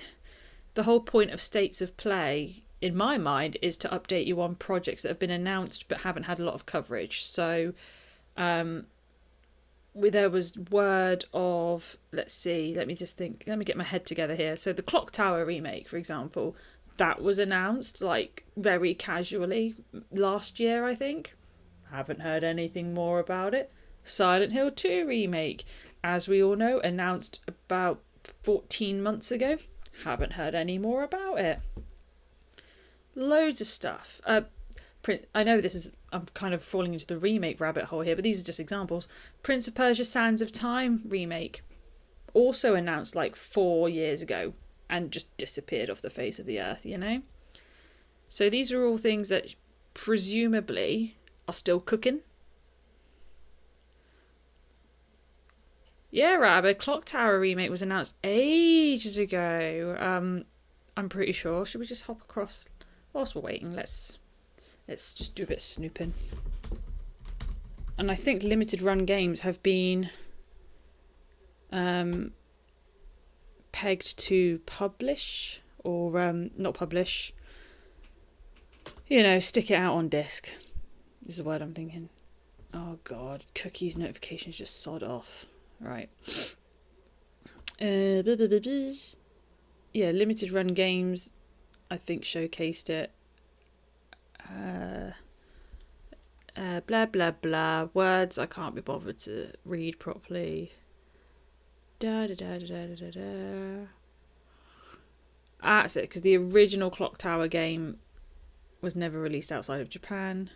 the whole point of states of play, in my mind, is to update you on projects that have been announced but haven't had a lot of coverage. So there was word of, let's see, let me just think, let me get my head together here. So the Clock Tower remake, for example, that was announced like very casually last year, I think. Haven't heard anything more about it. Silent Hill 2 remake, as we all know, announced about 14 months ago. Haven't heard any more about it. Loads of stuff. I know this is, I'm kind of falling into the remake rabbit hole here, but these are just examples. Prince of Persia Sands of Time remake, also announced like 4 years ago and just disappeared off the face of the earth, you know? So these are all things that presumably are still cooking. Yeah, Rabbit, Clock Tower remake was announced ages ago. I'm pretty sure. Should we just hop across whilst we're waiting? Let's just do a bit of snooping. And I think limited run games have been pegged to publish or not publish. You know, stick it out on disc is the word I'm thinking. Oh God, cookies notifications just sod off. Right. Yeah, limited run games, I think, showcased it. Blah blah blah. Words I can't be bothered to read properly. Da da da da da da da. That's it, because the original Clock Tower game was never released outside of Japan.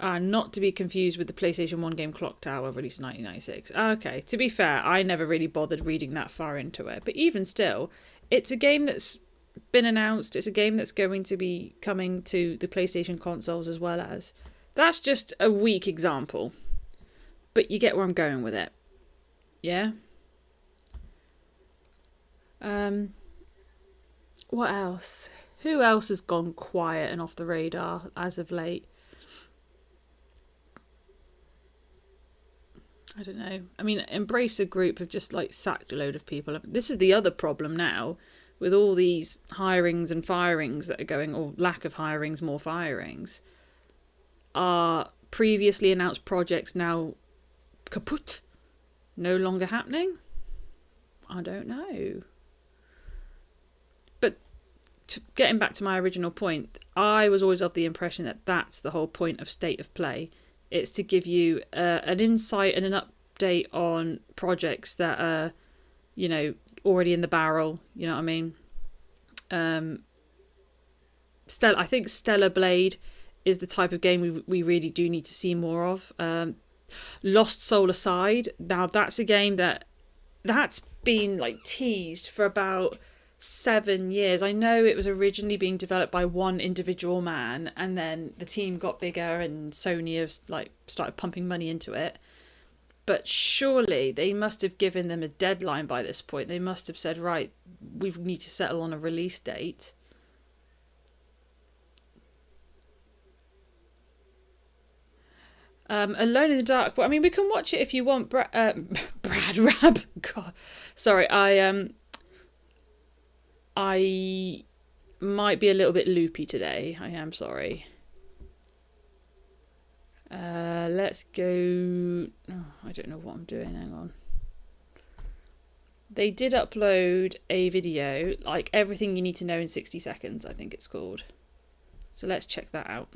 Not to be confused with the PlayStation 1 game Clock Tower, released in 1996. Okay, to be fair, I never really bothered reading that far into it. But even still, it's a game that's been announced. It's a game that's going to be coming to the PlayStation consoles as well as. That's just a weak example. But you get where I'm going with it. Yeah? What else? Who else has gone quiet and off the radar as of late? I don't know. I mean, Embracer Group have just like sacked a load of people. This is the other problem now with all these hirings and firings that are going, or lack of hirings, more firings. Are previously announced projects now kaput? No longer happening? I don't know. But getting back to my original point, I was always of the impression that that's the whole point of State of Play. It's to give you an insight and an update on projects that are, you know, already in the barrel. You know what I mean? I think Stellar Blade is the type of game we really do need to see more of. Lost Soul aside, now that's a game that's been like teased for about 7 years. I know it was originally being developed by one individual man, and then the team got bigger and Sony have like started pumping money into it. But surely they must have given them a deadline by this point. They must have said, right, we need to settle on a release date. Alone in the Dark. Well, I mean, we can watch it if you want. Brad Rab. God, sorry. I might be a little bit loopy today. I am sorry. Let's go. Oh, I don't know what I'm doing. Hang on. They did upload a video, like everything you need to know in 60 seconds, I think it's called. So let's check that out.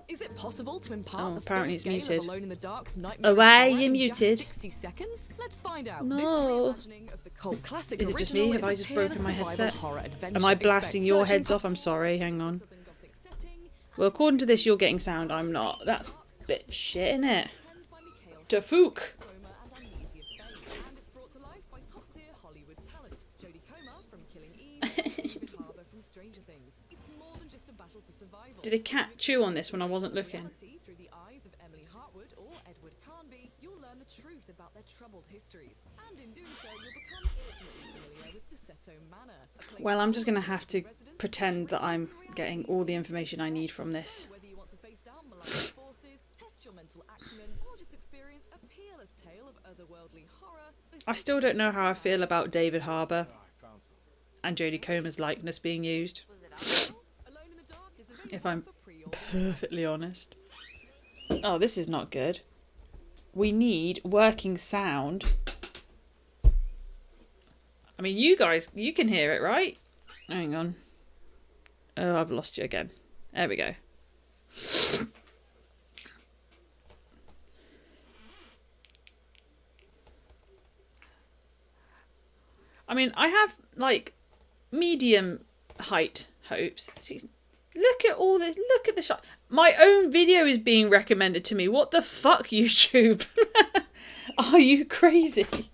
Is it possible to impart the apparently full it's scale muted. of Alone in the Dark's nightmare Away, in you're muted. just 60 seconds? Let's find out. No. This reimagining of the cult classic Is it just original me? Have I is a just broken my survival headset? horror adventure. Am I blasting Expect your searching heads off? I'm sorry. Hang on. Well, according to this, you're getting sound. I'm not. That's a bit shit, innit? Tafook. for survival. Did a cat chew on this when I wasn't looking? Reality through the eyes of Emily Hartwood or Edward Carnby, you'll learn the truth about their troubled histories. And in doing so, you'll become intimately familiar with Deseto Manor. Well, I'm just going to have to pretend that I'm getting all the information I need from this. Whether you want to face down malign forces, test your mental acumen, or just experience a peerless tale of otherworldly horror. I still don't know how I feel about David Harbour and Jodie Comer's likeness being used, if I'm perfectly honest. Oh, this is not good. We need working sound. I mean, you guys, you can hear it, right? Hang on. Oh, I've lost you again. There we go. I mean, I have, like, medium height hopes. See, look at all this. Look at the shot. My own video is being recommended to me. What the fuck, YouTube? Are you crazy?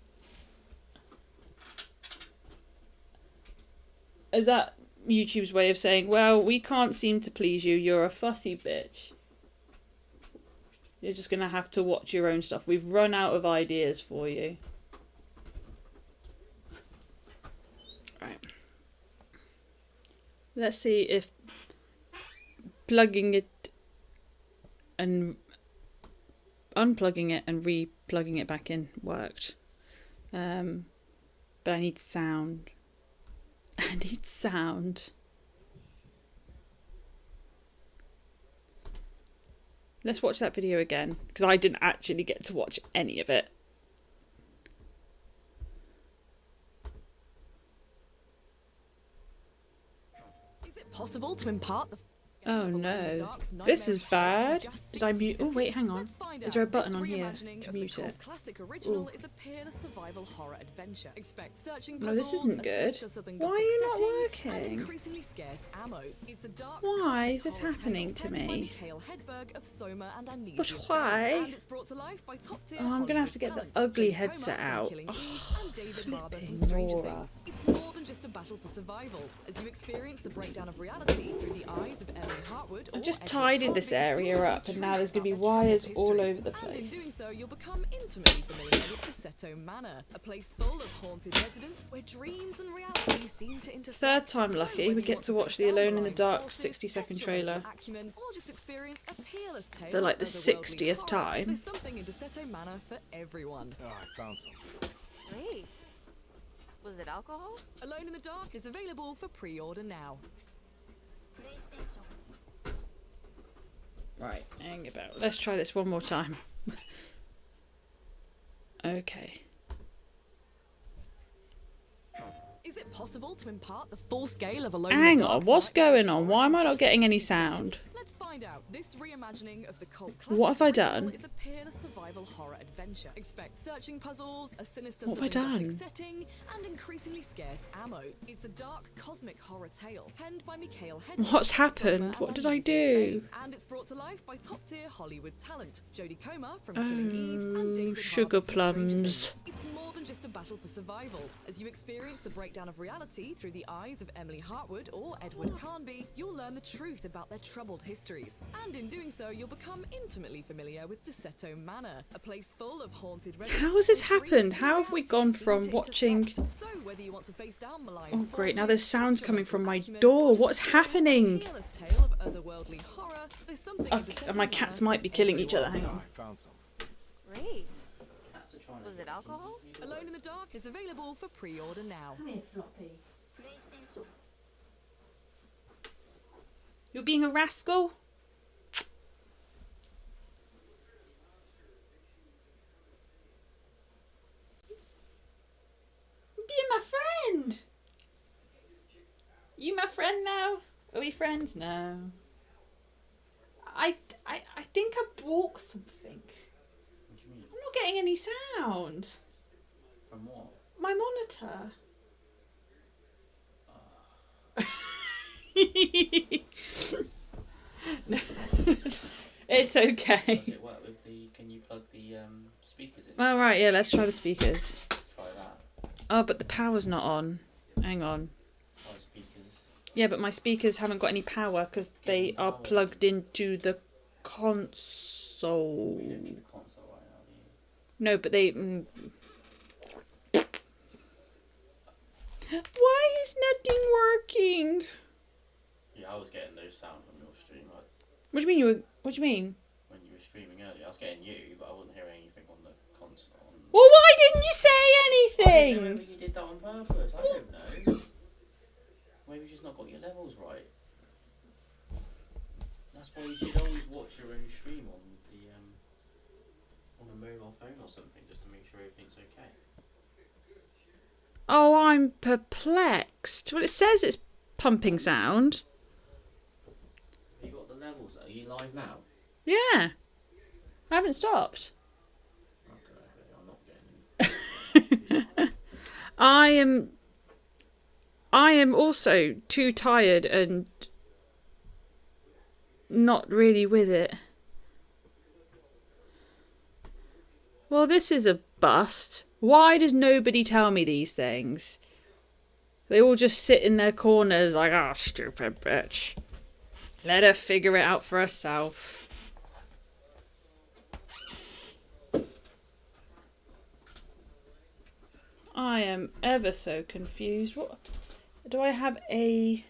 Is that YouTube's way of saying, well, we can't seem to please you. You're a fussy bitch. You're just going to have to watch your own stuff. We've run out of ideas for you. Right. Let's see if plugging it and unplugging it and re-plugging it back in worked. But I need sound. I need sound. Let's watch that video again, because I didn't actually get to watch any of it. Is it possible to impart the Oh no, this is bad. Did I mute? Oh wait, hang on. Is there a button on here to mute it? Classic original is a peerless survival horror adventure. Expect searching No, this isn't good. Why are you not working? Increasingly scarce ammo. It's a dark Why is this happening to me? But why? Oh, I'm gonna have to get the ugly headset out. Oh, flipping Laura. It's more than just a battle for survival, as you experience the breakdown of reality through the eyes of Emily Hartwood. I just tidied this area up, and now there's gonna be wires all over the And in place. doing so, you'll become intimately familiar with Deseto Manor, a place full of haunted residents where dreams and reality seem to intersect. Third time lucky, we get to watch the Alone in the Dark 60-second trailer Or just experience a peerless tale for like the of otherworldly 60th horror. time. There's something in Deseto Manor for everyone. Oh, I found some. Wait, was it alcohol? Alone in the Dark is available for pre-order now. Right, hang about. Let's try this one more time. Okay. Is it possible to impart the full scale of Alone Hang in the on, Dark's what's nightmare going on? Why am I not getting any sound? Let's find out. This reimagining of the cult What have I classic done? original is a peerless survival horror adventure. Expect searching puzzles, a sinister What have I Southern Gothic done? setting, and increasingly scarce ammo. It's a dark cosmic horror tale penned by Mikhail Hedberg. What's happened? What did I do? And it's brought to life by top-tier Hollywood talent. Jodie Comer from Killing Eve and David sugar Harbour from Stranger plums. Things. It's more than just a battle for survival. As you experience the breakdown of reality through the eyes of Emily Hartwood or Edward Carnby, you'll learn the truth about their troubled histories. And in doing so, you'll become intimately familiar with Deseto Manor, a place full of haunted residents. How has this where happened? dreams How and have we reality gone seem from to watching... intersect. So whether you want to face down malign Oh great, now forces, there's sounds test your coming from my mental acumen, door. or just What's experience the happening? peerless tale of otherworldly horror, there's something in Deseto And my Manor cats for might be killing each other. Hang Oh, on. I found some. Great. Was it alcohol? Alone in the Dark is available for pre-order now. Come here, Floppy. You're being a rascal? You're being my friend. You my friend now? Are we friends now? I think I broke something. What do you mean? I'm not getting any sound. From what? My monitor. No. It's okay. Does it work with the... Can you plug the speakers in? All right, yeah, let's try the speakers. Try that. Oh, but the power's not on. Hang on. Try the speakers. Yeah, but my speakers haven't got any power because they are plugged into the console. You don't need the console right now, do you? No, but they... Why is nothing working? Yeah, I was getting no sound from your stream. What do you mean you were... What do you mean? When you were streaming earlier, I was getting you, but I wasn't hearing anything on the console. Well, why didn't you say anything? I don't know whether you did that on purpose. I don't know. Maybe you just not got your levels right. That's why you should always watch your own stream on the on a mobile phone or something, just to make sure everything's okay. Oh, I'm perplexed. Well, it says it's pumping sound. Have you got the levels? Are you live now? Yeah. I haven't stopped. I don't know. I'm not getting I am also too tired and not really with it. Well, this is a bust. Why does nobody tell me these things? They all just sit in their corners like, oh, stupid bitch. Let her figure it out for herself. I am ever so confused. What do I have a...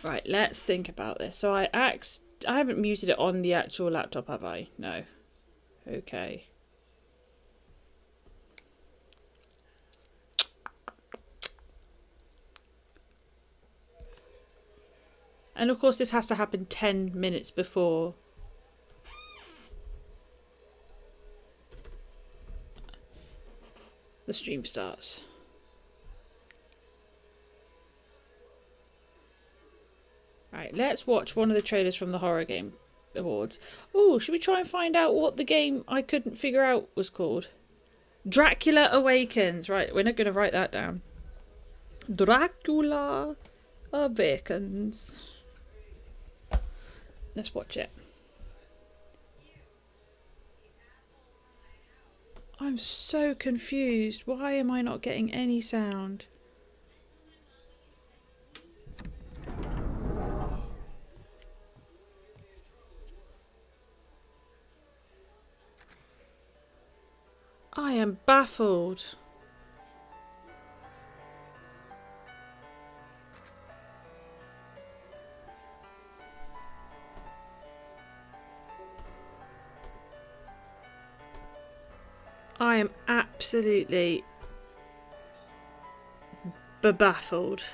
Right, let's think about this. So I haven't muted it on the actual laptop, have I? No. Okay. And of course this has to happen 10 minutes before the stream starts. Right, let's watch one of the trailers from the Horror Game Awards. Oh, should we try and find out what the game I couldn't figure out was called? Dracula Awakens. Right, we're not going to write that down. Dracula Awakens. Let's watch it. I'm so confused. Why am I not getting any sound? I am baffled. I am absolutely baffled.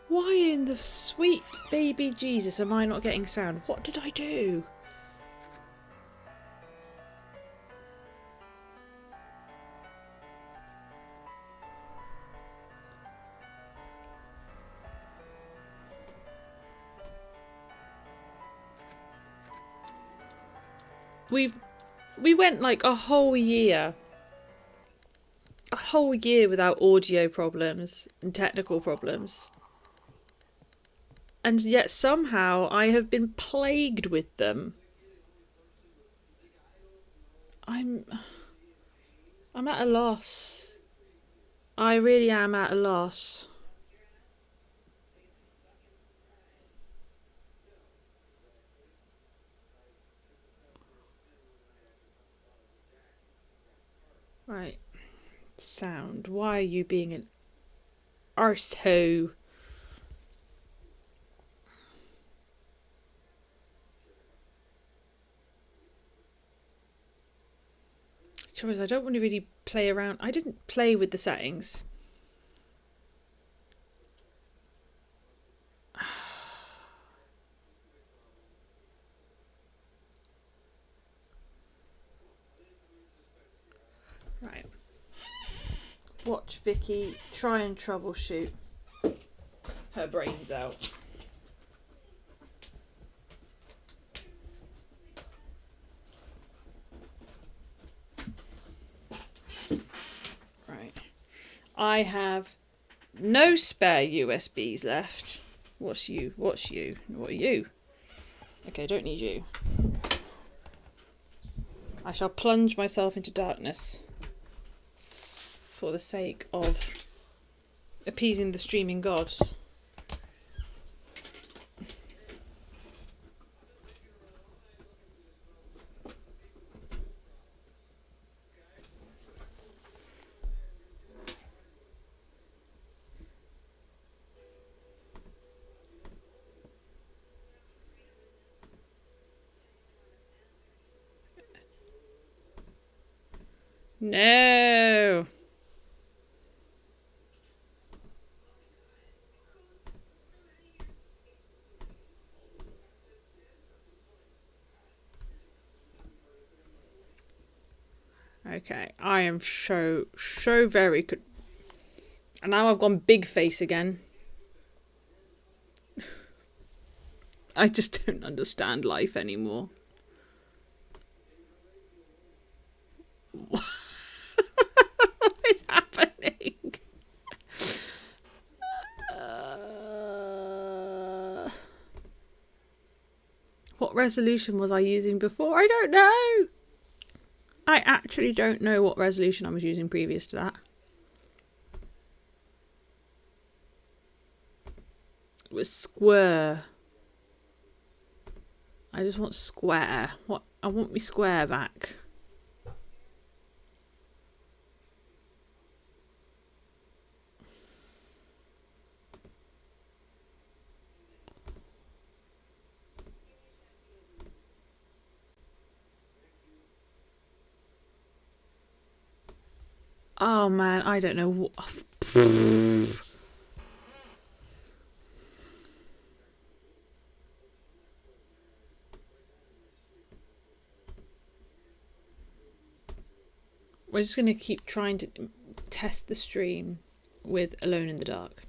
Why in the sweet baby Jesus am I not getting sound? What did I do? We went like a whole year without audio problems and technical problems. And yet somehow I have been plagued with them. I'm at a loss. I really am at a loss. Right. Sound. Why are you being an arsehole? Trouble is, I don't want to really play around. I didn't play with the settings. Right. Watch Vicky try and troubleshoot her brains out. Right. I have no spare USBs left. What's you? What's you? What are you? Okay, don't need you. I shall plunge myself into darkness for the sake of appeasing the streaming gods. No. Okay, I am so very good. And now I've gone big face again. I just don't understand life anymore. What is happening? What resolution was I using before? I don't know. I actually don't know what resolution I was using previous to that. It was square. I just want square. What? I want me square back. Oh man, I don't know what. We're just going to keep trying to test the stream with Alone in the Dark.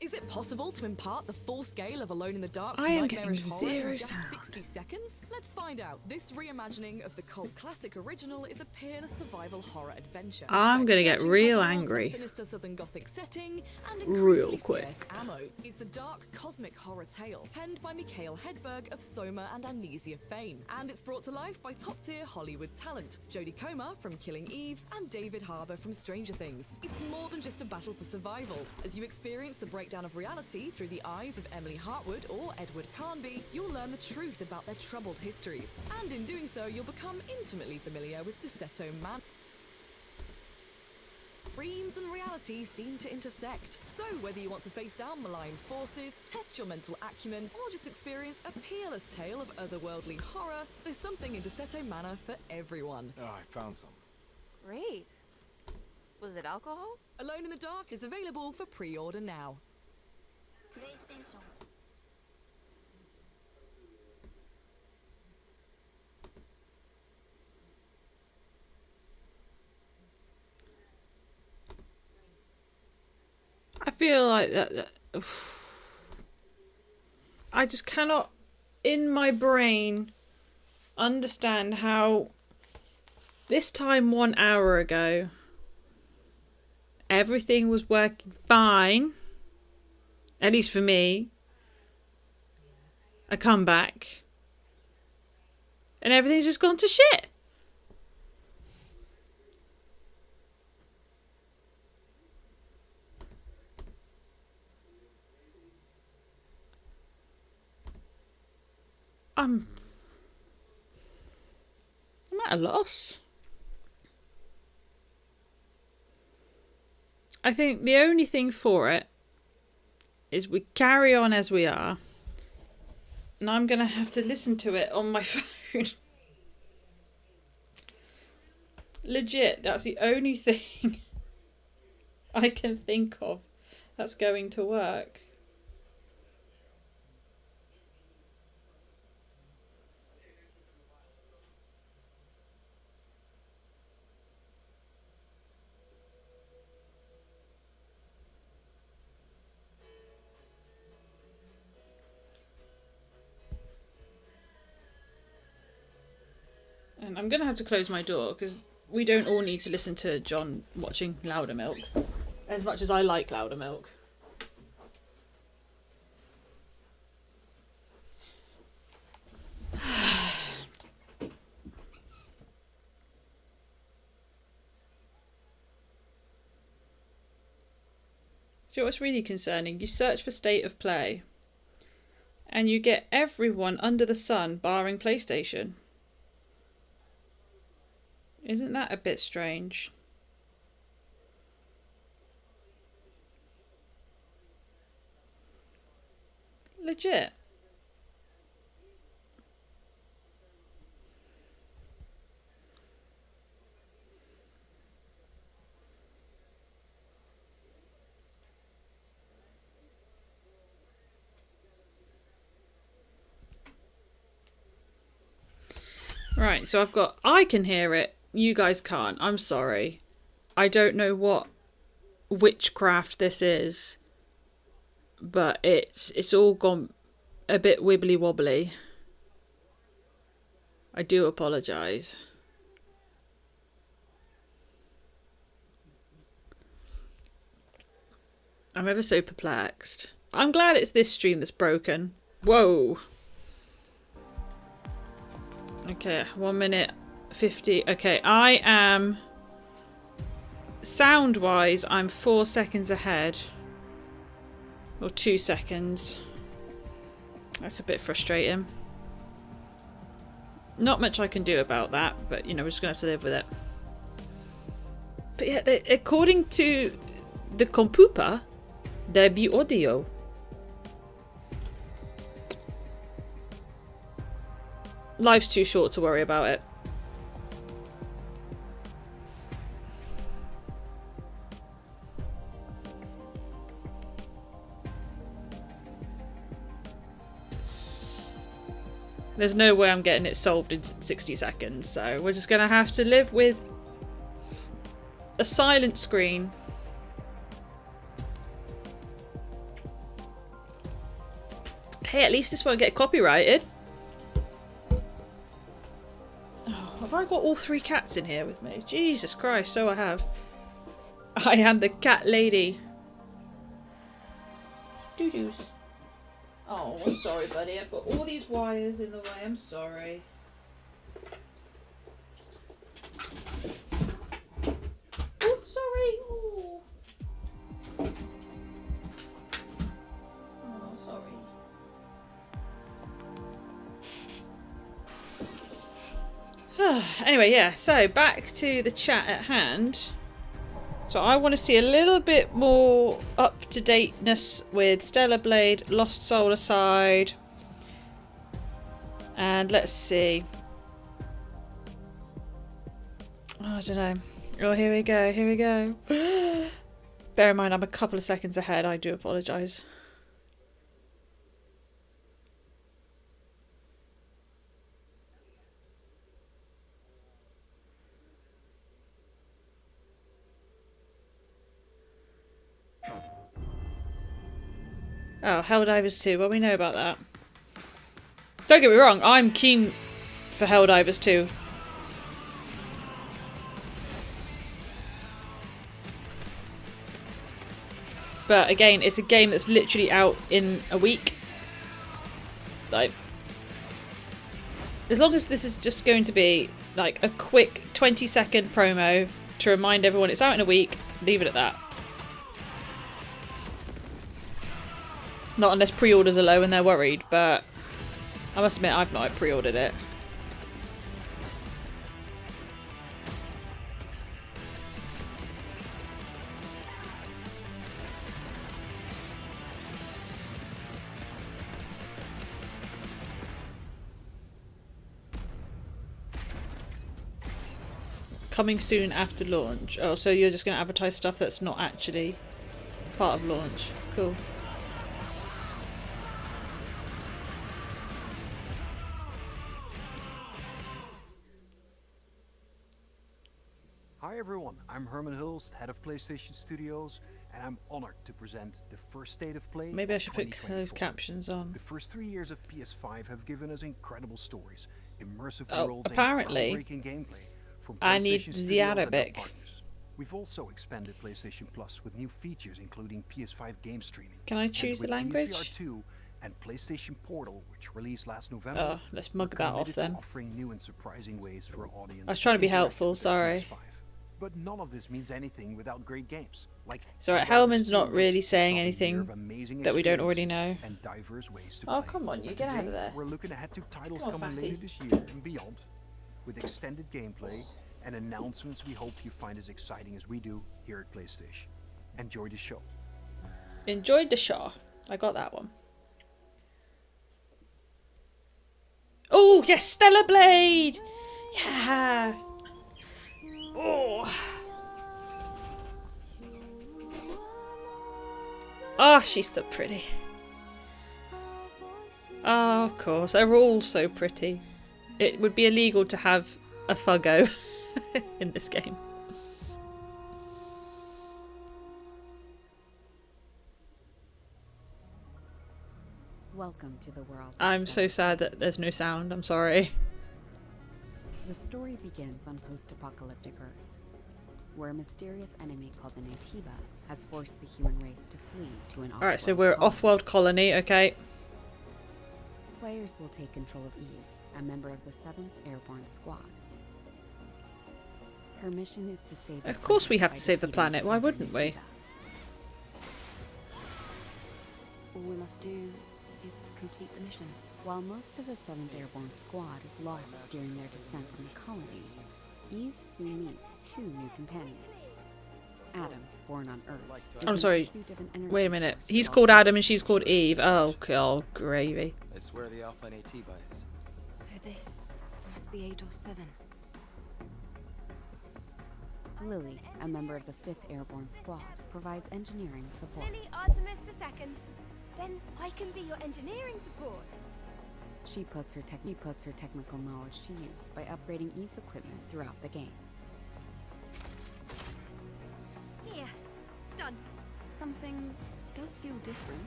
Is it possible to impart the full scale of Alone in the Dark's I am getting nightmarish horror zero in just sound. 60 seconds? Let's find out. This reimagining of the cult classic original is a peerless survival horror adventure. I'm gonna get Searching real cosmos in a angry. sinister southern gothic setting and Real increasingly quick. scarce ammo. It's a dark cosmic horror tale penned by Mikhail Hedberg of Soma and Amnesia fame, and it's brought to life by top-tier Hollywood talent Jodie Comer from Killing Eve and David Harbour from Stranger Things. It's more than just a battle for survival. As you experience the breakdown of reality through the eyes of Emily Hartwood or Edward Carnby, you'll learn the truth about their troubled histories. And in doing so, you'll become intimately familiar with Deseto Man. Dreams and reality seem to intersect. So whether you want to face down malign forces, test your mental acumen, or just experience a peerless tale of otherworldly horror, there's something in Deseto Manor for everyone. Oh, I found some. Great. Was it alcohol? Alone in the Dark is available for pre-order now. I feel like that. I just cannot, in my brain, understand how this time 1 hour ago, everything was working fine. At least for me. I come back. And everything's just gone to shit. I'm at a loss. I think the only thing for it is we carry on as we are, and I'm gonna have to listen to it on my phone. Legit, that's the only thing I can think of that's going to work. And I'm going to have to close my door because we don't all need to listen to John watching Loudermilk, as much as I like Loudermilk. So what's really concerning, you search for state of play and you get everyone under the sun barring PlayStation. Isn't that a bit strange? Legit. Right, so I can hear it. You guys can't. I'm sorry. I don't know what witchcraft this is, but it's all gone a bit wibbly wobbly. I do apologise. I'm ever so perplexed. I'm glad it's this stream that's broken. Whoa. Okay, 1 minute 50. Okay, I am... Sound-wise, I'm 4 seconds ahead. Or 2 seconds. That's a bit frustrating. Not much I can do about that, but, you know, we're just going to have to live with it. But yeah, according to the computer, there be audio. Life's too short to worry about it. There's no way I'm getting it solved in 60 seconds, so we're just going to have to live with a silent screen. Hey, at least this won't get copyrighted. Have I got all 3 cats in here with me? Jesus Christ, so I have. I am the cat lady. Doo-doos. Oh, I'm sorry, buddy. I've got all these wires in the way. I'm sorry. Oh, sorry. Ooh. Oh, sorry. Anyway, yeah, so back to the chat at hand. So I want to see a little bit more up-to-dateness with Stellar Blade, Lost Soul aside. And let's see. Oh, I don't know. Oh, here we go, here we go. Bear in mind, I'm a couple of seconds ahead. I do apologise. Oh, Helldivers 2. Well, we know about that. Don't get me wrong, I'm keen for Helldivers 2. But again, it's a game that's literally out in a week. Like, as long as this is just going to be like a quick 20-second promo to remind everyone it's out in a week, leave it at that. Not unless pre-orders are low and they're worried, but I must admit I've not pre-ordered it. Coming soon after launch. Oh, so you're just going to advertise stuff that's not actually part of launch. Cool. Hi everyone, I'm Herman Hulst, head of PlayStation Studios, and I'm honored to present the first State of Play. Maybe I should put closed captions on. The first 3 years of PS5 have given us incredible stories, immersive worlds, and groundbreaking gameplay. from I need PlayStation the Studios and our Arabic. partners. We've also expanded PlayStation Plus with new features including PS5 game streaming. Can I choose the and with language? PSVR 2 and PlayStation Portal, which released last November, Oh, let's mug we're that off committed to then. offering new and surprising ways for our audience. I was trying to be interact helpful, with the sorry. PS5. But none of this means anything without great games. Like So Hellman's not really saying anything that we don't already know. and diverse ways to Oh, play. come on, you And get out of today, there. We're looking ahead to titles Come on, coming fatty. later this year and beyond, with extended gameplay and announcements we hope you find as exciting as we do here at PlayStation. Enjoy the show. Enjoyed the show. I got that one. Oh, yes, Stellar Blade! Yeah! Oh. Oh, she's so pretty. Oh, of course. They're all so pretty. It would be illegal to have a Fuggo in this game. Welcome to the world. I'm so sad that there's no sound. I'm sorry. The story begins on post-apocalyptic Earth, where a mysterious enemy called the Natiba has forced the human race to flee to an Alright, so off-world we're colony. off-world colony, okay. Players will take control of Eve, a member of the 7th Airborne Squad. Her mission is to save the Of course we planet have by to save the defeating planet, why Commander wouldn't we? Natiba. All we must do is complete the mission. While most of the 7th Airborne Squad is lost during their descent from the colony, Eve soon meets 2 new companions. Adam, born on Earth. is I'm in sorry. pursuit of an energy Wait a minute. source He's called called Adam and she's called Eve. Oh, God, gravy. It's where the Alpha Natiba is. So this must be 8 or 7. Lily, a member of the 5th Airborne Squad, provides engineering support. Lily Artemis II. Then I can be your engineering support. She puts her technical knowledge to use by upgrading Eve's equipment throughout the game. Here, done. Something does feel different.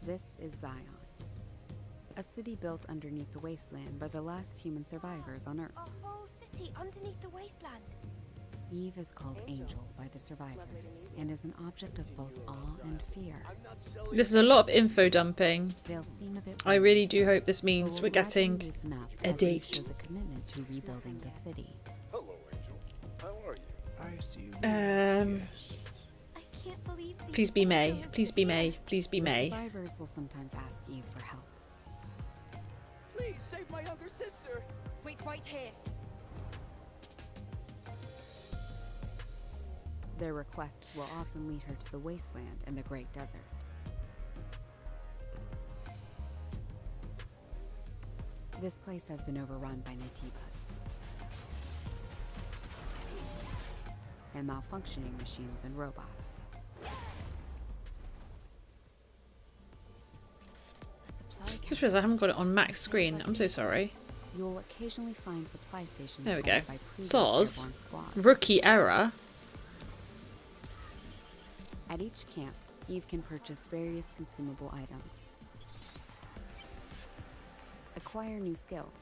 This is Zion, a city built underneath the wasteland by the last human survivors on Earth. A whole city underneath the wasteland. Eve is called Angel by the survivors and is an object of both awe and fear. This is a lot of info dumping. They'll seem a bit I really do hope this means but we're will gradually getting loosen up a as Eve date. shows a commitment to rebuilding the city. Hello, Angel. How are you? I see. I can't believe these Please be May. angels Please be May. Please be The May. survivors will sometimes ask Eve for help. Please save my younger sister. Wait right here. Their requests will often lead her to the wasteland and the Great Desert. This place has been overrun by Natibas and malfunctioning machines and robots. A supply Just realised I haven't got it on max screen. I'm so sorry. You'll occasionally find supply stations There we go. funded by previous Soz. airborne squads. Rookie error. At each camp, Eve can purchase various consumable items, acquire new skills,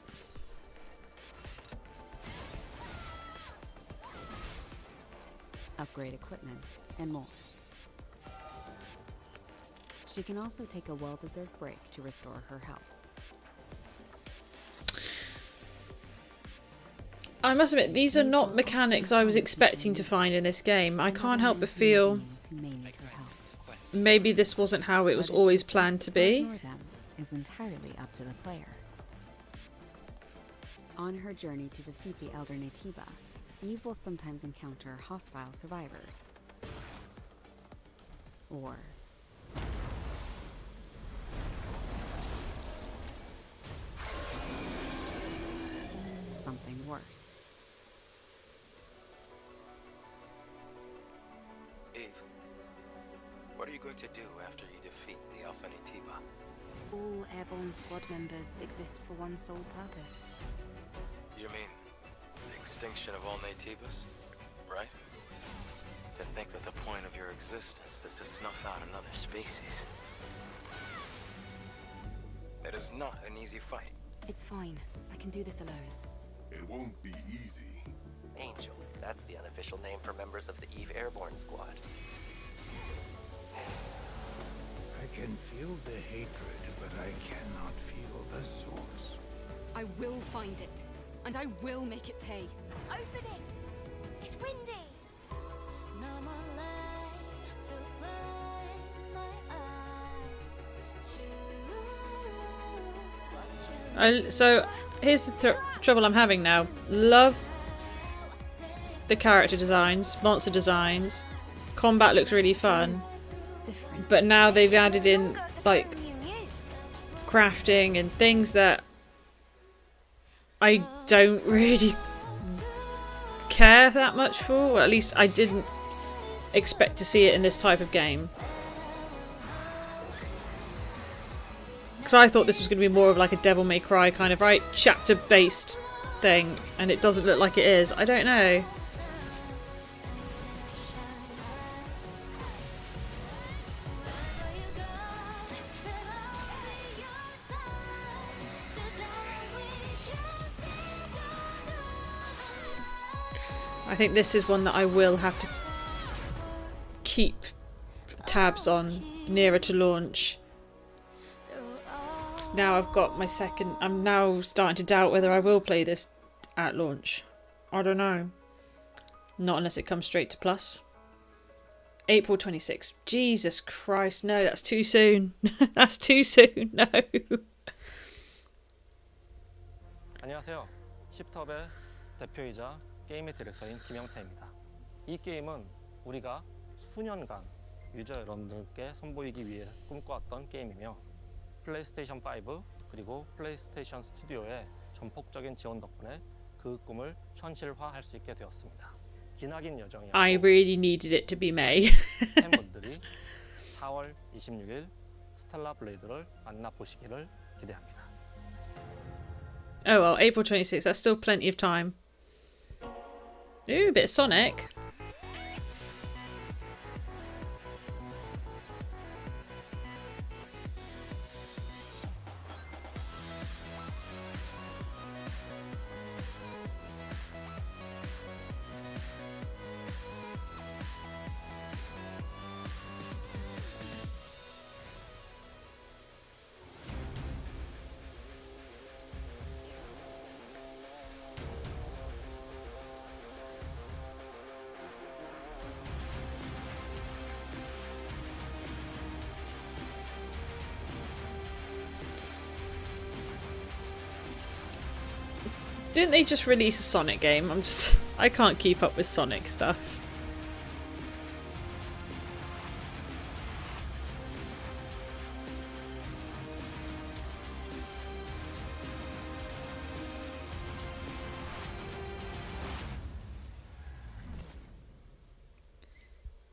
upgrade equipment, and more. She can also take a well-deserved break to restore her health. I must admit, these are not mechanics I was expecting to find in this game. I can't help but feel Who may need her help. maybe this wasn't how it was always planned to be. Ignore them is entirely up to the player. On her journey to defeat the Elder Natiba, Eve will sometimes encounter hostile survivors. Or something worse. Eve, what are you going to do after you defeat the Alpha Natiba? All airborne squad members exist for one sole purpose. You mean the extinction of all Natibas, right? To think that the point of your existence is to snuff out another species. is not an easy fight. It's fine. I can do this alone. It won't be easy. Angel. That's the unofficial name for members of the Eve Airborne Squad. I can feel the hatred, but I cannot feel the source. I will find it, and I will make it pay. Opening! It's windy! No more lies to blind my eyes. So here's the trouble I'm having now. Love the character designs, monster designs, combat looks really fun, but now they've added in like crafting and things that I don't really care that much for, or at least I didn't expect to see it in this type of game. Because I thought this was going to be more of like a Devil May Cry kind of, right, chapter based thing, and it doesn't look like it is. I don't know. I think this is one that I will have to keep tabs on nearer to launch. Now I've got my second. I'm now starting to doubt whether I will play this at launch. I don't know. Not unless it comes straight to Plus. April 26th. Jesus Christ, no, that's too soon. That's too soon, no. 안녕하세요. 십텁의 대표이자 게임의 디렉터인 김영태입니다. 이 게임은 우리가 수년간 유저 여러분들께 선보이기 위해 꿈꿔왔던 게임이며 플레이스테이션 5 그리고 플레이스테이션 스튜디오의 전폭적인 지원 덕분에 그 꿈을 현실화할 수 있게 되었습니다. 기나긴 여정이었고 I really needed it to be May. 팬분들이 4월 26일 스텔라 블레이드를 만나보시기를 기대합니다. Oh well, April 26th, that's still plenty of time. Ooh, a bit of Sonic. Didn't they just release a Sonic game? I can't keep up with Sonic stuff.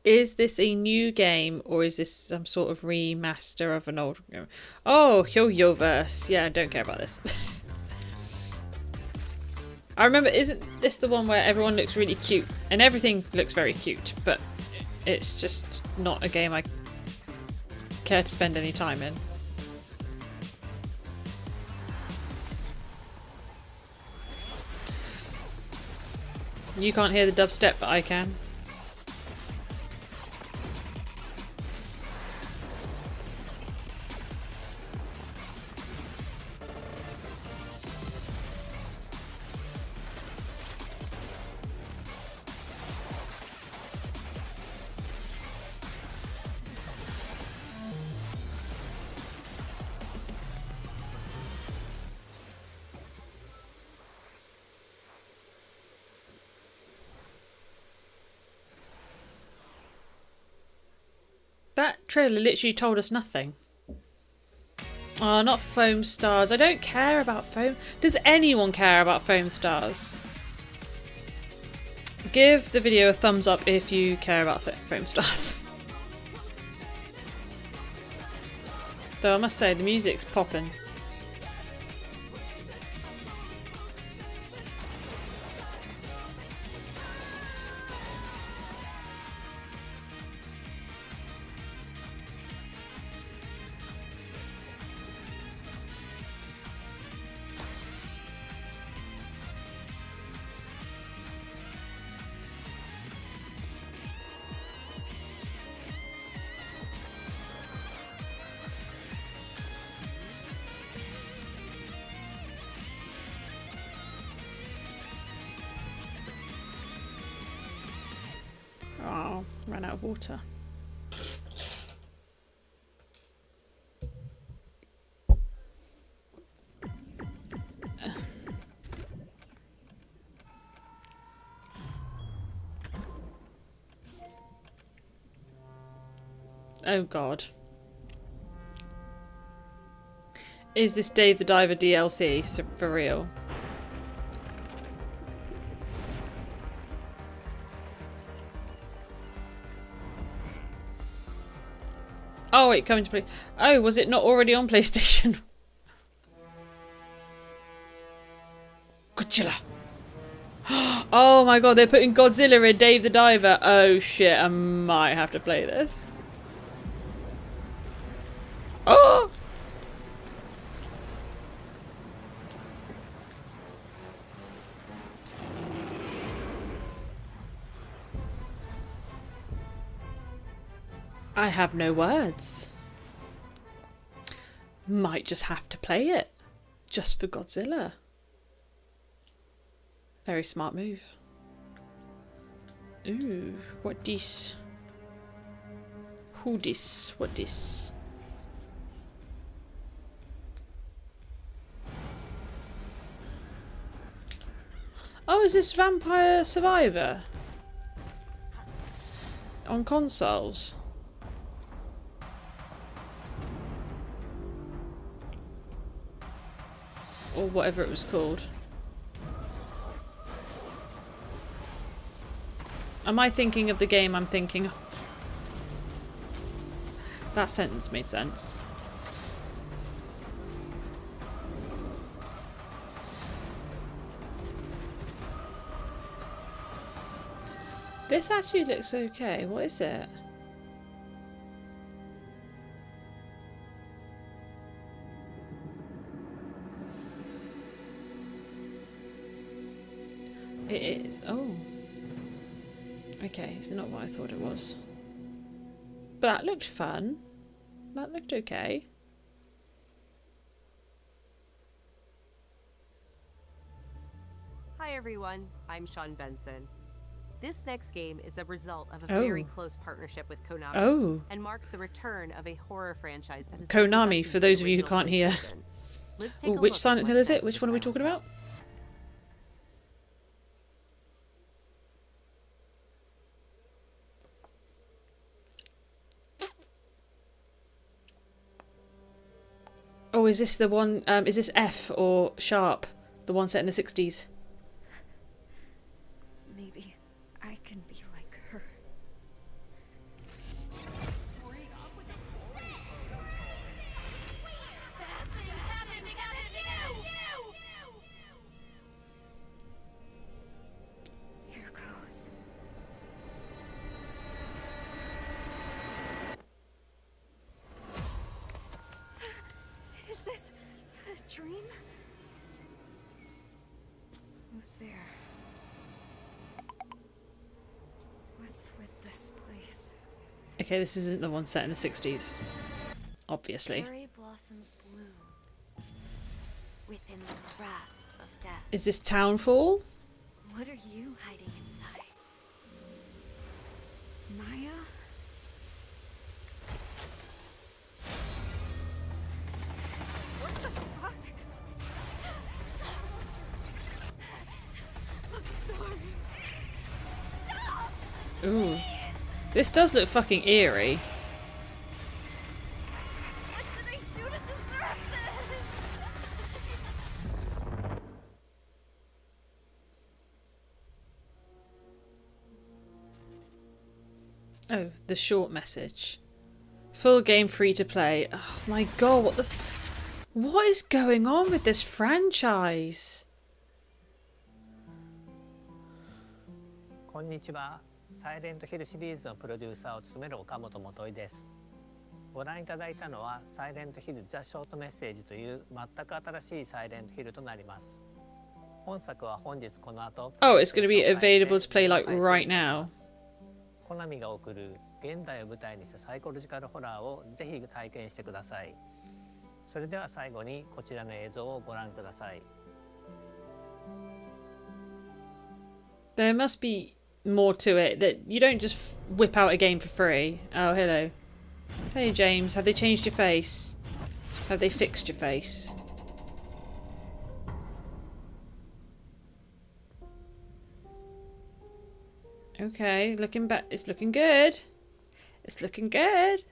Is this a new game or is this some sort of remaster of an old game? Oh, Yo-Yo-Verse. Yeah, I don't care about this. I remember, isn't this the one where everyone looks really cute? And everything looks very cute, but it's just not a game I care to spend any time in. You can't hear the dubstep, but I can. That trailer literally told us nothing. Oh, not Foam Stars. I don't care about Foam. Does anyone care about Foam Stars? Give the video a thumbs up if you care about Foam Stars. Though I must say, the music's popping. ran out of water. Oh god. Is this Dave the Diver DLC for real? Oh wait, coming to play. Oh, was it not already on PlayStation? Godzilla. Oh my god, they're putting Godzilla in Dave the Diver. Oh shit, I might have to play this. Oh! I have no words. Might just have to play it. Just for Godzilla. Very smart move. Ooh, what this? Who this? What this? Oh, is this Vampire Survivor? On consoles? Or whatever it was called. Am I thinking of the game I'm thinking of? That sentence made sense. This actually looks okay. What is it? It is. Oh. Okay, it's not what I thought it was. But that looked fun. That looked okay. Hi everyone, I'm Sean Benson. This next game is a result of a Oh. very close partnership with Konami Oh. and marks the return of a horror franchise that has Konami, been for those of you who original can't hear. PlayStation. Let's take Oh, a which look at Silent Hill what's is it? next Which for one are we Silent talking Hill. about? Oh, is this the one, is this F or Sharp? The one set in the 60s? Maybe I can be like her. Here goes. Is this a dream? Who's there? What's with this place? Okay, this isn't the one set in the 60s. Obviously. Cherry blossoms bloom within the grasp of death. Is this Townfall? What are you hiding inside? Maya? What the fuck? I'm sorry. Ooh. This does look fucking eerie. What did I do to deserve this? Oh, the short message. Full game free to play. Oh my god, what the what is going on with this franchise? こんにちは。サイレントヒルシリーズのプロデューサーを務める岡本元井です。ご覧いただいたのはサイレントヒルザ・ショートメッセージという全く新しいサイレントヒルとなります。本作は本日この後 Oh, it's going to be available to play like right now. コナミが送る現代を舞台にしたサイコロジカルホラーをぜひ体験してください。それでは最後にこちらの映像をご覧ください。 There must be more to it. That you don't just whip out a game for free. Oh, hello. Hey, James. Have they changed your face? Have they fixed your face? Okay, looking back. It's looking good. It's looking good.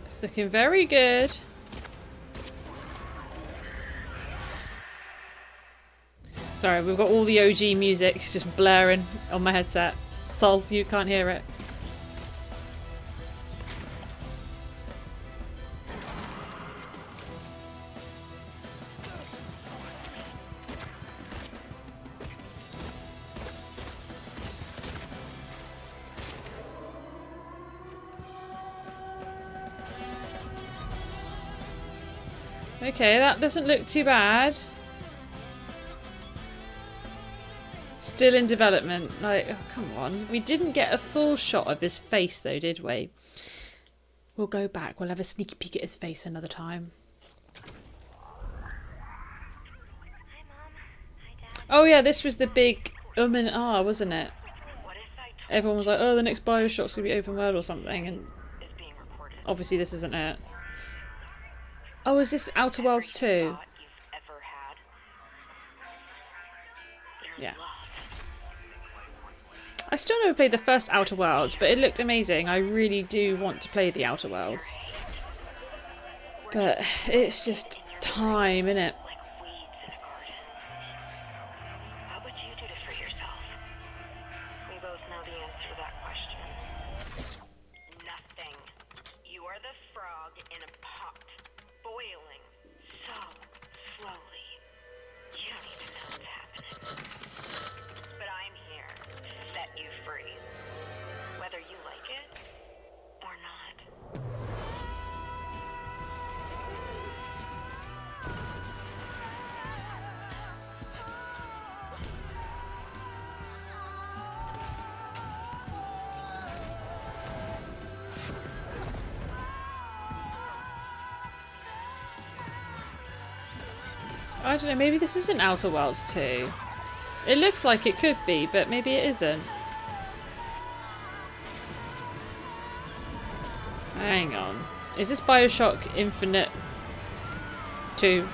It's looking very good. Sorry, we've got all the OG music. It's just blaring on my headset. Sols, you can't hear it. Okay, that doesn't look too bad. Still in development. Like, oh, come on. We didn't get a full shot of his face though, did we? We'll go back. We'll have a sneaky peek at his face another time. Oh yeah, this was the big and ah, wasn't it? Everyone was like, oh, the next Bioshock's gonna be open world or something, and obviously this isn't it. Oh, is this Outer Worlds 2? Yeah. I still never played the first Outer Worlds, but it looked amazing. I really do want to play the Outer Worlds. But it's just time, innit? What would you do to free yourself? We both know the answer to that question. Nothing. You are the frog in a pot, boiling so slowly. You don't even know what's happening. But I'm here to set you free. Whether you like it or not. I don't know, maybe this isn't Outer Worlds 2. It looks like it could be, but maybe it isn't. Hang on. Is this Bioshock Infinite 2?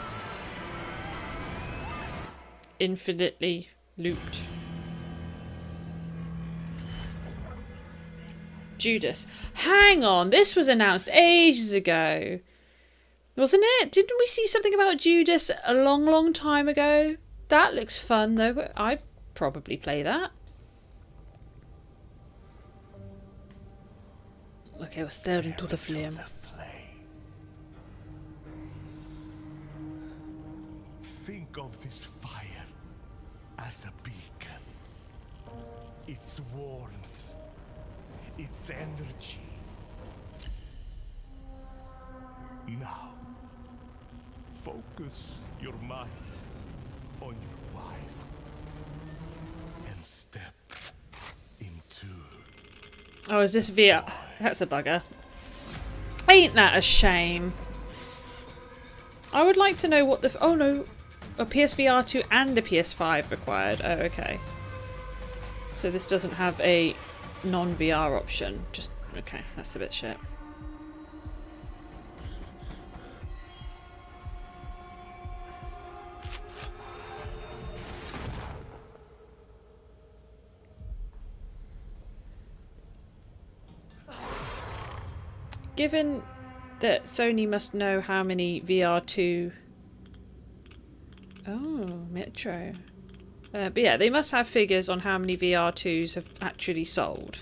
Infinitely looped. Judas. Hang on, this was announced ages ago. Wasn't it? Didn't we see something about Judas a long time ago? That looks fun though. I'd probably play that. Okay, we'll stare into the flame. Think of this fire as a beacon. Its warmth, its energy. Now, focus your mind on your wife and step into... Oh, is this VR? That's a bugger. Ain't that a shame? I would like to know what the... Oh no, a PSVR 2 and a PS5 required. Oh, okay. So this doesn't have a non-VR option. Just, okay, that's a bit shit. Given that Sony must know how many VR2... Oh, Metro. But yeah, they must have figures on how many VR2s have actually sold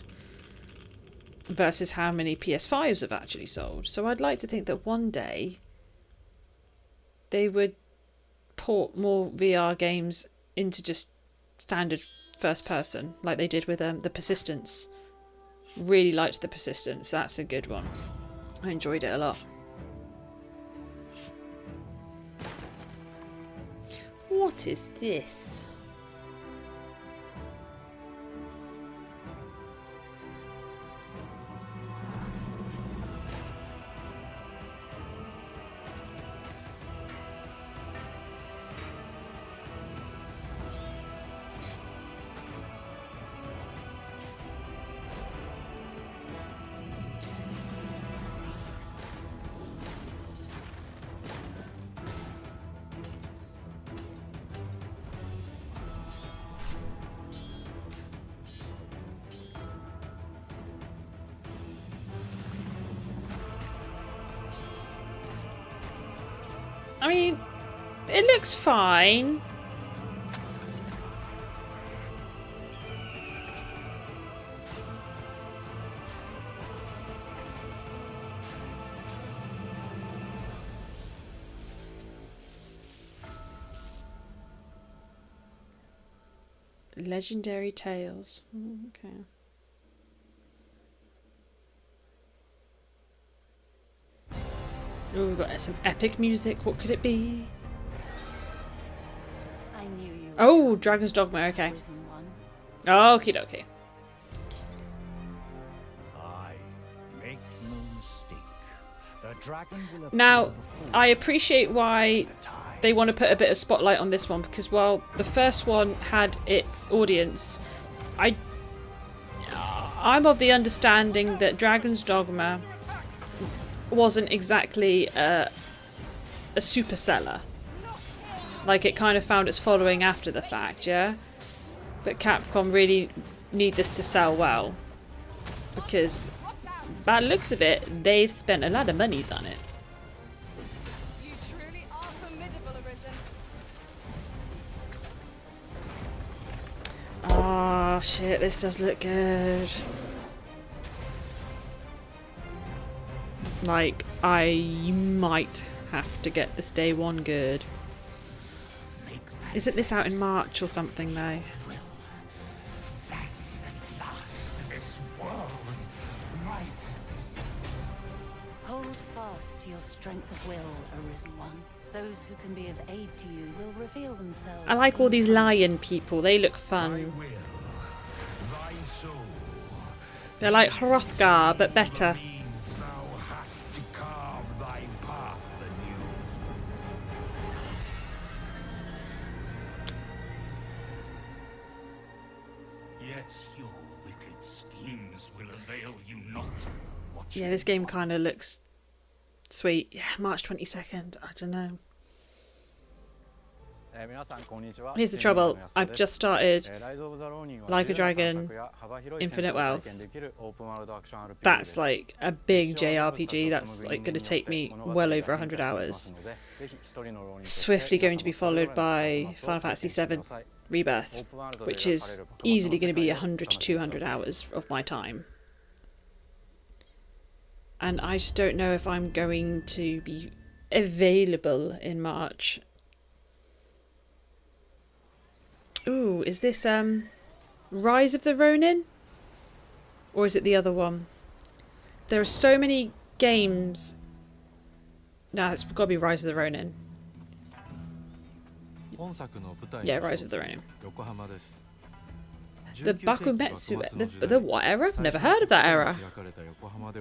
versus how many PS5s have actually sold. So I'd like to think that one day they would port more VR games into just standard first person, like they did with the Persistence Really liked the persistence. That's a good one. I enjoyed it a lot. What is this? I mean, it looks fine. Legendary Tales. Okay. Oh, we've got some epic music. What could it be? I knew you. Oh, Dragon's Dogma. Okay. Okie dokie. I make no mistake. The dragon will appear Now, before I appreciate why they want to put a bit of spotlight on this one, because while the first one had its audience, I'm of the understanding that Dragon's Dogma wasn't exactly a super seller. Like, it kind of found its following after the fact, yeah? But Capcom really need this to sell well, because by the looks of it, they've spent a lot of monies on it. You truly are formidable, Arisen. Oh shit, this does look good. Like, I might have to get this day one good. Isn't this out in March or something though? Hold fast to your strength of will, Arisen One. Those who can be of aid to you will reveal themselves. I like all these lion people, they look fun. They're like Hrothgar, but better. Yeah, this game kind of looks sweet. Yeah, March 22nd. I don't know. Here's the trouble. I've just started Like a Dragon Infinite Wealth. That's like a big JRPG. That's like going to take me well over 100 hours. Swiftly going to be followed by Final Fantasy VII Rebirth, which is easily going to be 100 to 200 hours of my time. And I just don't know if I'm going to be available in March. Ooh, is this Rise of the Ronin? Or is it the other one? There are so many games. No, it's got to be Rise of the Ronin. Yeah, Rise of the Ronin. The Bakumetsu, the what era? I've never heard of that era.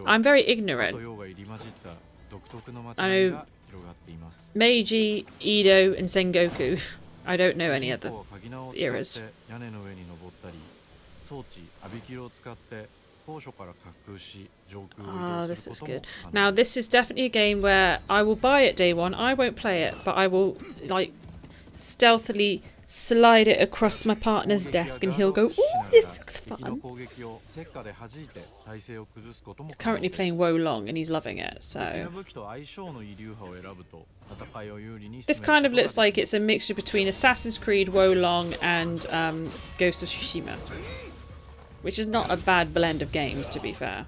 I'm very ignorant. I know Meiji, Edo, and Sengoku. I don't know any other eras. Oh, this is good. Now, this is definitely a game where I will buy it day one. I won't play it, but I will, like, stealthily slide it across my partner's desk and he'll go, ooh, this looks fun. He's currently playing Wo Long and he's loving it, so... This kind of looks like it's a mixture between Assassin's Creed, Wo Long and Ghost of Tsushima. Which is not a bad blend of games, to be fair.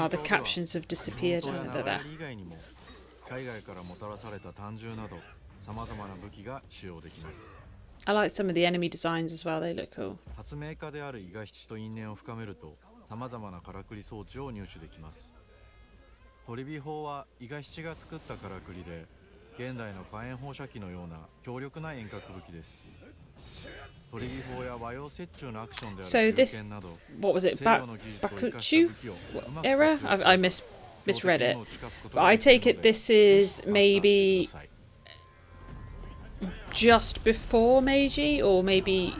Oh, the captions have disappeared. Oh, they're there. 海外からもたらされた単銃など様々な武器が使用できます。 I like some of the enemy designs as well. They look cool. 発明家である伊賀七と因縁を深めると様々なからくり装置を入手できます。取火砲は伊賀七が作ったからくりで、現代の火炎放射器のような強力な遠隔武器です。取火砲や和洋折衷のアクションである So this, what was it? Bakuchu era? I misread it. But I take it this is maybe just before Meiji, or maybe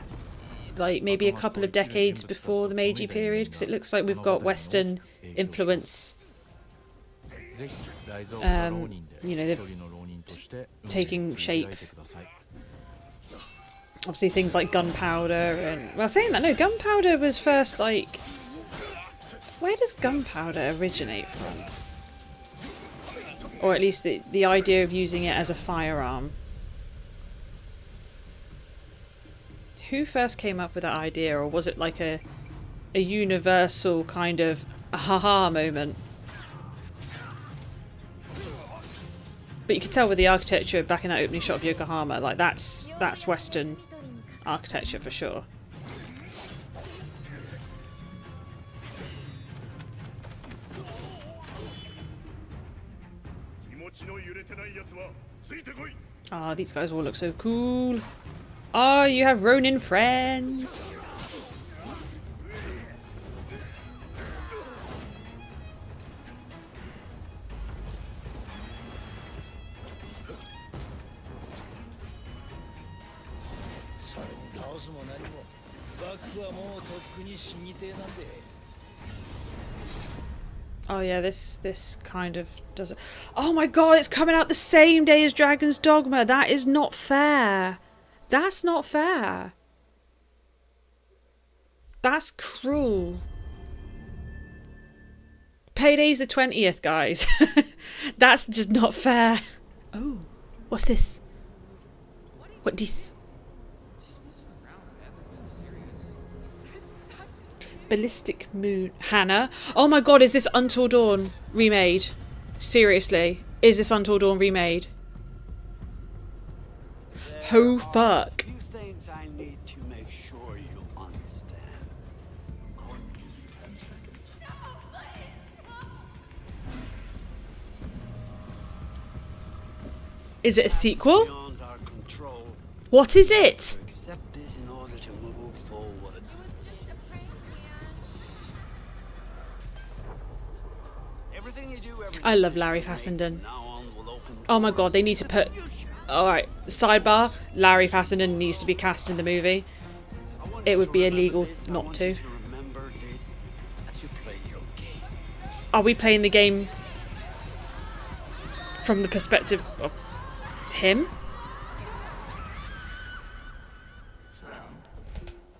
a couple of decades before the Meiji period, because it looks like we've got Western influence. You know, they're taking shape. Obviously things like gunpowder and... Well, saying that, no, gunpowder was first, like... Where does gunpowder originate from? Or at least the idea of using it as a firearm. Who first came up with that idea, or was it like a universal kind of aha moment? But you could tell with the architecture back in that opening shot of Yokohama, like that's Western architecture for sure. Ah, these guys all look so cool. Oh, you have Ronin friends. Oh yeah, this kind of does it. Oh my god, it's coming out the same day as Dragon's Dogma. That is not fair. That's not fair. That's cruel. Payday's the 20th, guys. That's just not fair. Oh, what's this? What this? Ballistic Moon. Hannah? Oh my god, is this Until Dawn remade? Seriously, is this Until Dawn remade? Oh fuck. Things I need to make sure you understand. I'm going to give you 10 seconds. Is it a sequel? What is it? Accept this in order to move forward. Everything you do, I love Larry Fassenden. Oh my god, they need to put... Alright, sidebar. Larry Fassenden needs to be cast in the movie. It would be illegal not to. Are we playing the game from the perspective of him?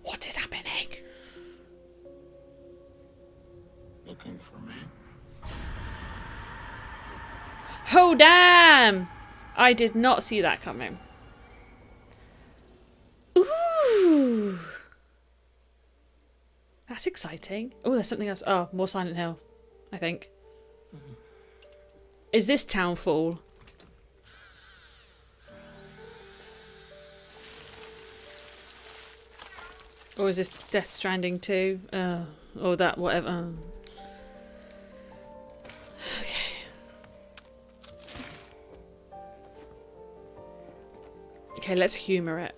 What is happening? Looking for me? Oh damn! I did not see that coming. Ooh! That's exciting. Oh, there's something else. Oh, more Silent Hill, I think. Is this Townfall? Or is this Death Stranding 2? Or that, whatever. Okay, let's humour it.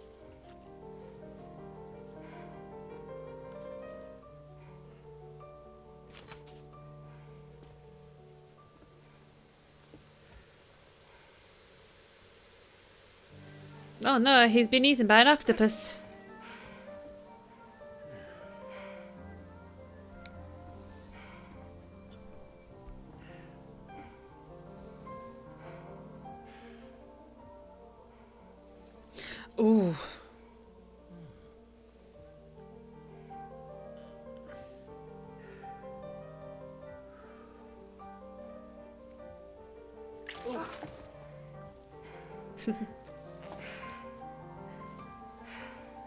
Oh no, he's been eaten by an octopus. Ooh.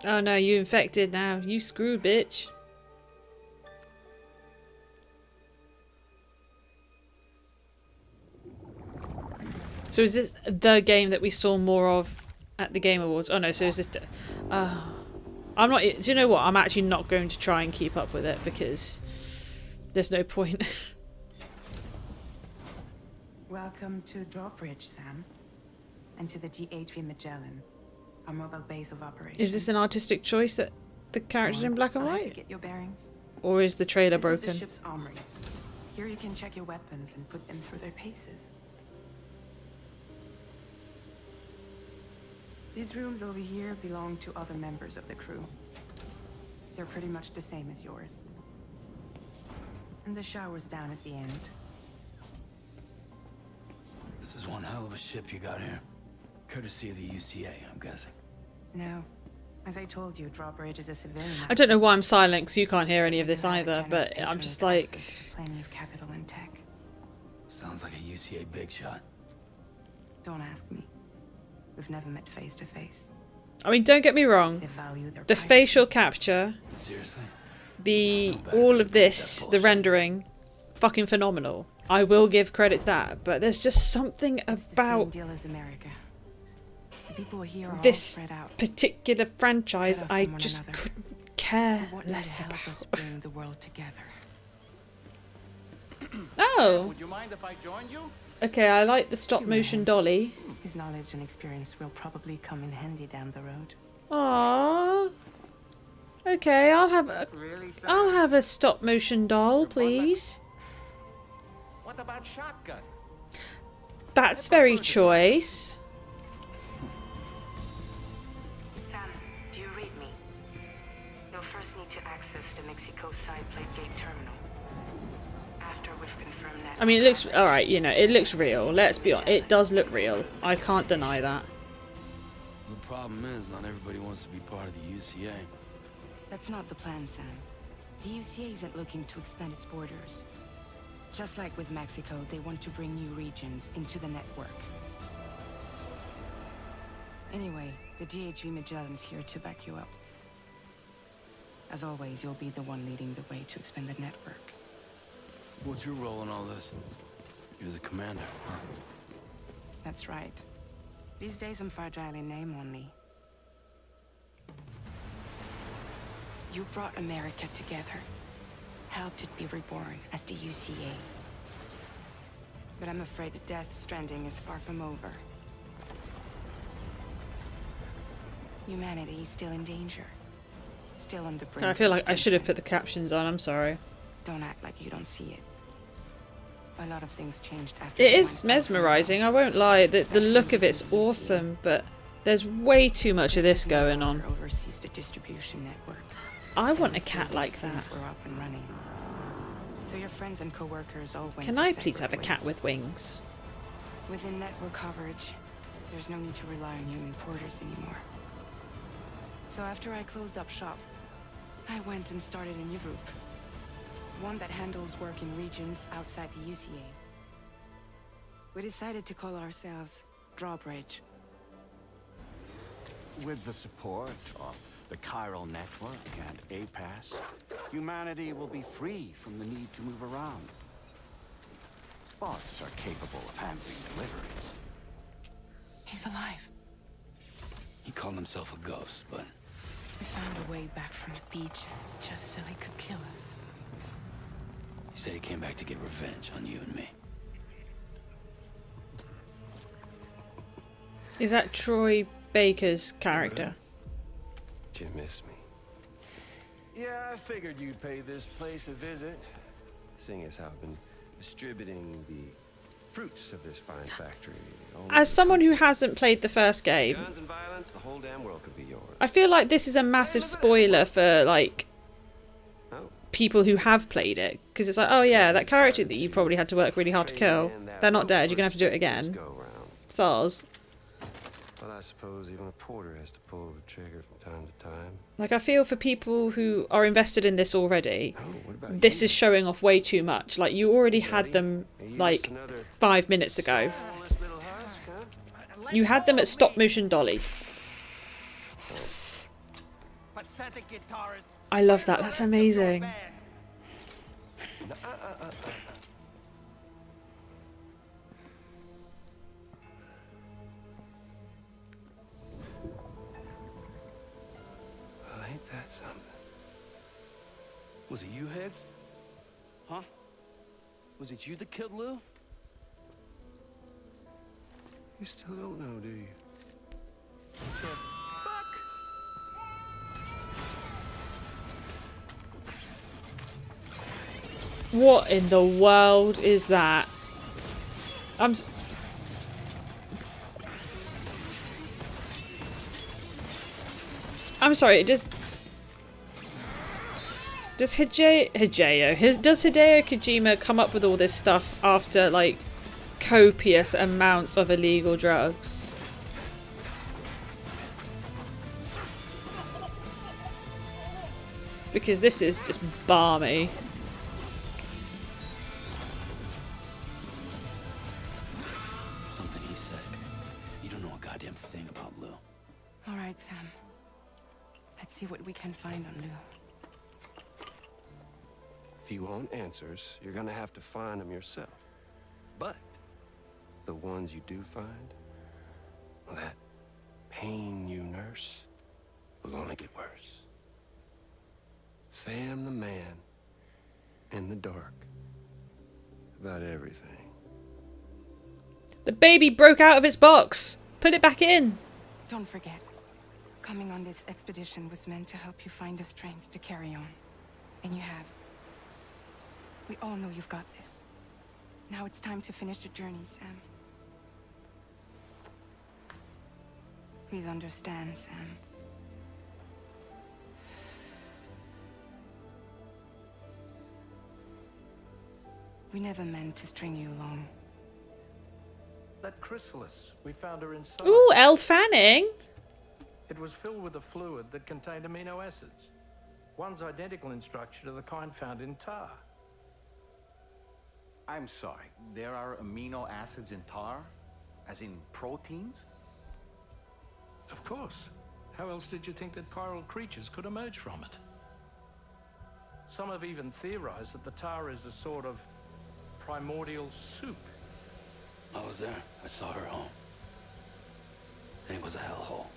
Oh no, you infected now. You screwed, bitch. So is this the game that we saw more of at the Game Awards? Oh no, so is this... I'm not... Do you know what? I'm actually not going to try and keep up with it because there's no point. Welcome to Drawbridge, Sam. And to the GHV Magellan, our mobile base of operations. Is this an artistic choice that the character's in black and white? Get your bearings. Or is the trailer This broken? is the ship's armory. Here you can check your weapons and put them through their paces. These rooms over here belong to other members of the crew. They're pretty much the same as yours. And the shower's down at the end. This is one hell of a ship you got here. Courtesy of the UCA, I'm guessing. No. As I told you, Drawbridge is a civilian. I don't know why I'm silent because you can't hear any of this either, but I'm just like... Plenty of capital and tech. Sounds like a UCA big shot. Don't ask me. We've never met face to face. I mean, don't get me wrong. The facial capture, all of this, the rendering, fucking phenomenal. I will give credit to that, but there's just something about this particular franchise I just couldn't care less about. Bring the world together. Oh. Would you mind if I joined you? Okay, I like the stop motion dolly. His knowledge and experience will probably come in handy down the road. Aww. Okay, I'll have a stop motion doll, please. What about shotgun? That's very choice. Sam, do you read me? You'll first need to access the Mexico side plate gate terminal. After we've confirmed that. I mean, it looks alright, you know, it looks real. Let's be honest, it does look real. I can't deny that. The problem is, not everybody wants to be part of the UCA. That's not the plan, Sam. The UCA isn't looking to expand its borders. Just like with Mexico, they want to bring new regions into the network. Anyway, the DHV Magellan's here to back you up. As always, you'll be the one leading the way to expand the network. What's your role in all this? You're the commander, huh? That's right. These days I'm fragile in name only. You brought America together. Helped it be reborn as the UCA. But I'm afraid Death Stranding is far from over. Humanity is still in danger. Still on the brink. I feel like I should have put the captions on, I'm sorry. Don't act like you don't see it. A lot of things changed after. It is mesmerizing, I won't lie. The look of it's awesome, but there's way too much of this going on. Oversees the distribution network. I want a cat like that. We're up and running. So your friends and co-workers all went. Can I please have a cat with wings? Within network coverage, there's no need to rely on human porters anymore. So after I closed up shop, I went and started a new group. One that handles work in regions outside the UCA. We decided to call ourselves Drawbridge. With the support of the Chiral Network and APAS, humanity will be free from the need to move around. Bots are capable of handling deliveries. He's alive. He called himself a ghost, but... We found a way back from the beach just so he could kill us. He said he came back to get revenge on you and me. Is that Troy Baker's character? Did you miss me? Yeah, I figured you'd pay this place a visit, seeing as how I've been distributing the fruits of this fine factory. As someone who hasn't played the first game, Guns and violence, the whole damn world could be yours. I feel like this is a massive spoiler for like people who have played it, because it's like, oh yeah, that character that you probably had to work really hard to kill, they're not dead, you're gonna have to do it again. Soz. Well, I suppose even a porter has to pull the trigger from time to time. Like, I feel for people who are invested in this already, this is showing off way too much. Like, you already had them, like, 5 minutes ago. You had them at stop motion dolly. I love that, that's amazing. Was it you, Higgs? Huh? Was it you that killed Lou? You still don't know, do you? What in the world is that? I'm sorry, does Hideo Kojima come up with all this stuff after like copious amounts of illegal drugs? Because this is just balmy. Something he said. You don't know a goddamn thing about Lou. All right, Sam. Let's see what we can find on Lou. If you want answers, you're gonna have to find them yourself. But the ones you do find, well, that pain you nurse will only get worse. Sam the man in the dark about everything. The baby broke out of its box. Put it back in. Don't forget, coming on this expedition was meant to help you find the strength to carry on. And you have. We all know you've got this. Now it's time to finish the journey, Sam. Please understand, Sam. We never meant to string you along. That chrysalis, we found her inside. Ooh, Elle Fanning. It was filled with a fluid that contained amino acids. One's identical in structure to the kind found in tar. I'm sorry, there are amino acids in tar? As in proteins? Of course. How else did you think that chiral creatures could emerge from it? Some have even theorized that the tar is a sort of primordial soup. I was there. I saw her home. It was a hellhole.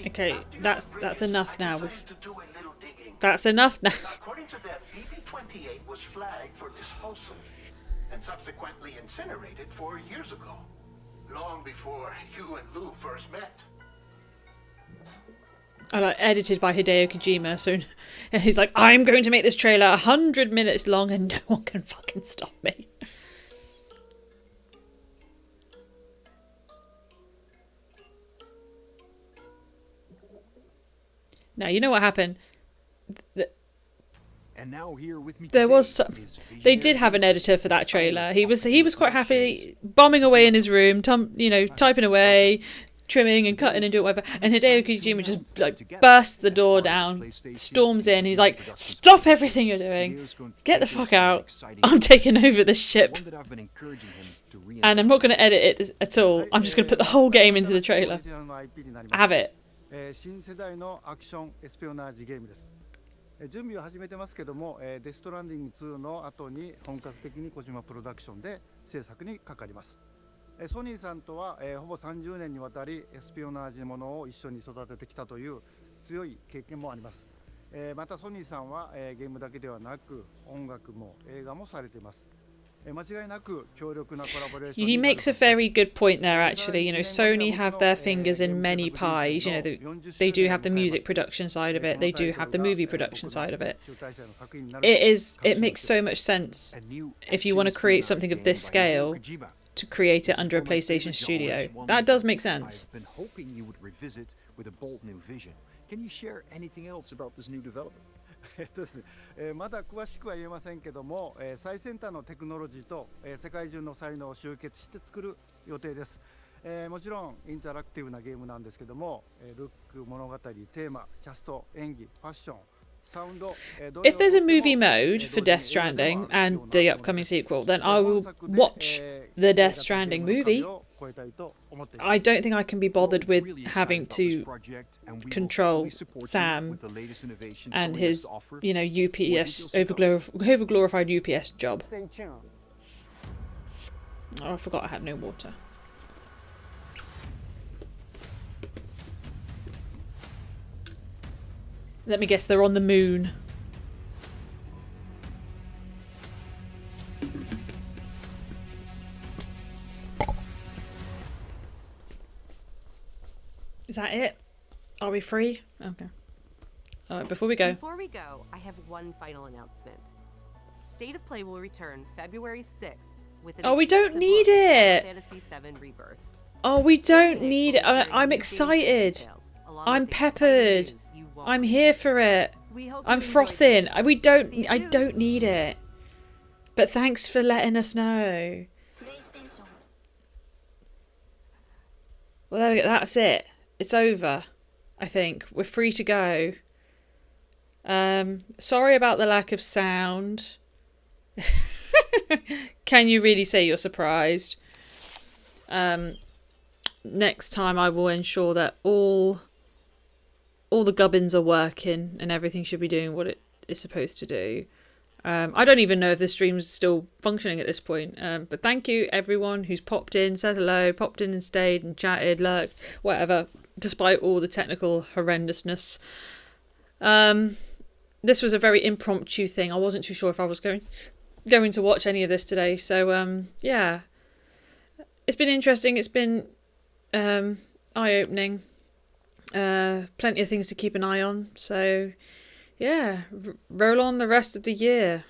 Okay, that's enough now. That's enough now. According to them, BB-28 was flagged for disposal and subsequently incinerated 4 years ago, long before you and Lou first met. I like edited by Hideo Kojima, so he's like, I'm going to make this trailer 100 minutes long and no one can fucking stop me. Now, you know what happened? And now here with me There today was some, is they did have an editor for that trailer. He was quite happy bombing away in his room, typing away, trimming and cutting and doing whatever. And Hideo Kojima just like bursts the door down, storms in. He's like, "Stop everything you're doing! Get the fuck out! I'm taking over this ship." And I'm not going to edit it at all. I'm just going to put the whole game into the trailer. Have it. 新世代のアクションエスピオナージゲームです。準備を始めてますけども、デストランディング2の後に本格的に小島プロダクションで制作にかかります。ソニーさんとは、ほぼ30年にわたりエスピオナージものを一緒に育ててきたという強い経験もあります。またソニーさんは、ゲームだけではなく音楽も映画もされています。He makes a very good point there, actually. You know, Sony have their fingers in many pies. You know, they do have the music production side of it. They do have the movie production side of it. It makes so much sense if you want to create something of this scale to create it under a PlayStation studio. That does make sense. I've been hoping you would revisit with a bold new vision. Can you share anything else about this new development? ですね、まだ詳しくは言えませんけども、最先端のテクノロジーと、世界中の才能を集結して作る予定です。もちろんインタラクティブなゲームなんですけども、ルック、物語、テーマ、キャスト、演技、ファッション、サウンド。If there's a movie mode for Death Stranding and the upcoming sequel, then I will watch the Death Stranding movie. I don't think I can be bothered with having to control Sam and his, you know, UPS, overglorified UPS job. Oh, I forgot I had no water. Let me guess, they're on the moon. Is that it? Are we free? Okay. All right, before we go. Before we go, I have one final announcement. State of Play will return February 6th with an Oh, we don't extensive need look at it. Final Fantasy VII Rebirth. Oh, we don't Streamlabs need will it. be sharing I'm new excited. gameplay details, along I'm with exciting peppered. news you won't I'm want to here miss. for it. We hope I'm you enjoyed frothing. this I video. don't need it. But thanks for letting us know. Well, there we go. That's it. It's over. I think we're free to go. Sorry about the lack of sound. Can you really say you're surprised? Next time I will ensure that all the gubbins are working and everything should be doing what it is supposed to do. I don't even know if the stream's still functioning at this point. But thank you everyone who's popped in, said hello, popped in and stayed and chatted, lurked, whatever, despite all the technical horrendousness. This was a very impromptu thing. I wasn't too sure if I was going to watch any of this today. So yeah, it's been interesting. It's been eye-opening. Plenty of things to keep an eye on. So yeah, roll on the rest of the year.